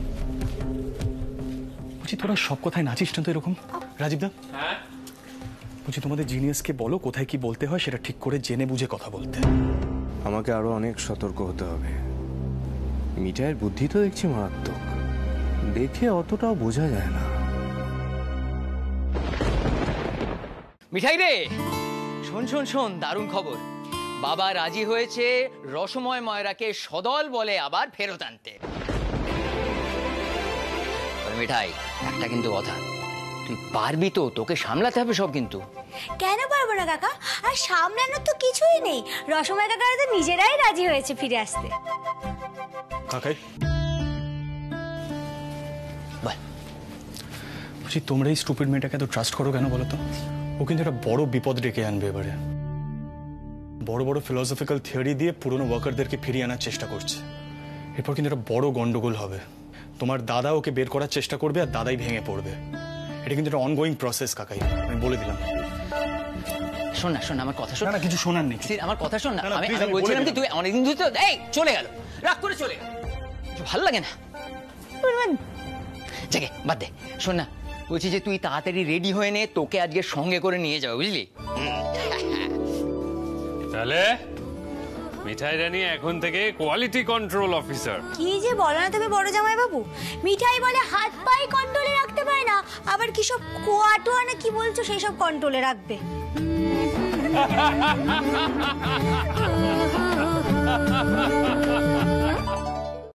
বলছি তোরা সব কথায় নাচিস না তো এরকম? রাজীব দা, বলছি তোমাদের জিনিয়াসকে বলো কোথায় কি বলতে হয় সেটা ঠিক করে জেনে বুঝে কথা বলতে। আমাকে আরো অনেক সতর্ক হতে হবে। মিঠাইয়ের বুদ্ধি তো দেখছি মারাত্মক, দেখে অতটাও বোঝা যায় না। মিঠাই রে, শোন শোন শোন, দারুণ খবর। বাবা রাজি হয়েছে রসময় ময়রাকে সদল বলে আবার ফেরত আনতে। মিঠাই, একটা কিন্তু কথা, তুই পারবি তো? তোকে সামলাতে হবে সব। কিন্তু কেন পারবো না কাকা? আর সামলানোর তো কিছুই নেই, রসময় কাকারা তো নিজেরাই রাজি হয়েছে ফিরে আসতে। কাকাই বলছি, তোমরা এই স্টুপিড মেয়েটাকে এত ট্রাস্ট করো কেন বলো তো? ও কিন্তু একটা বড় বিপদ ডেকে আনবে এবারে। বড় বড় ফিলসফিক্যাল থিওরি দিয়ে পুরনো ওয়ার্কারদেরকে ফিরিয়ে আনার চেষ্টা করছে। এরপর কিন্তু একটা বড় গন্ডগোল হবে। তোমার দাদা ওকে বের করার চেষ্টা করবে আর দাদাই ভেঙে পড়বে। এটা কিন্তু একটা অনগোয়িং প্রসেস কাকাই, আমি বলে দিলাম। শোন না, শোন আমার কথা শোন। না কিছু শোনার নেই, আমার কথা শোন না। আমি বলছিলাম কি, তুই অনেকদিন ধরে তো এই চলে গেল, রাগ করে চলে গেল, ভালো লাগে না। জাগে বাদ দে। শোন না, বলছি যে তুই তাড়াতাড়ি রেডি হয়ে নে, তোকে আজকে সঙ্গে করে নিয়ে যাবো, বুঝলি? তাহলে মিঠাই রানী এখন থেকে কোয়ালিটি কন্ট্রোল অফিসার। কি যে বলো না তুমি বড় জামাই বাবু, মিঠাই বলে হাত পাই কন্ট্রোলে রাখতে পারে না, আবার কি সব কোয়াটোয়া না কি বলছো সেই সব কন্ট্রোলে রাখবে।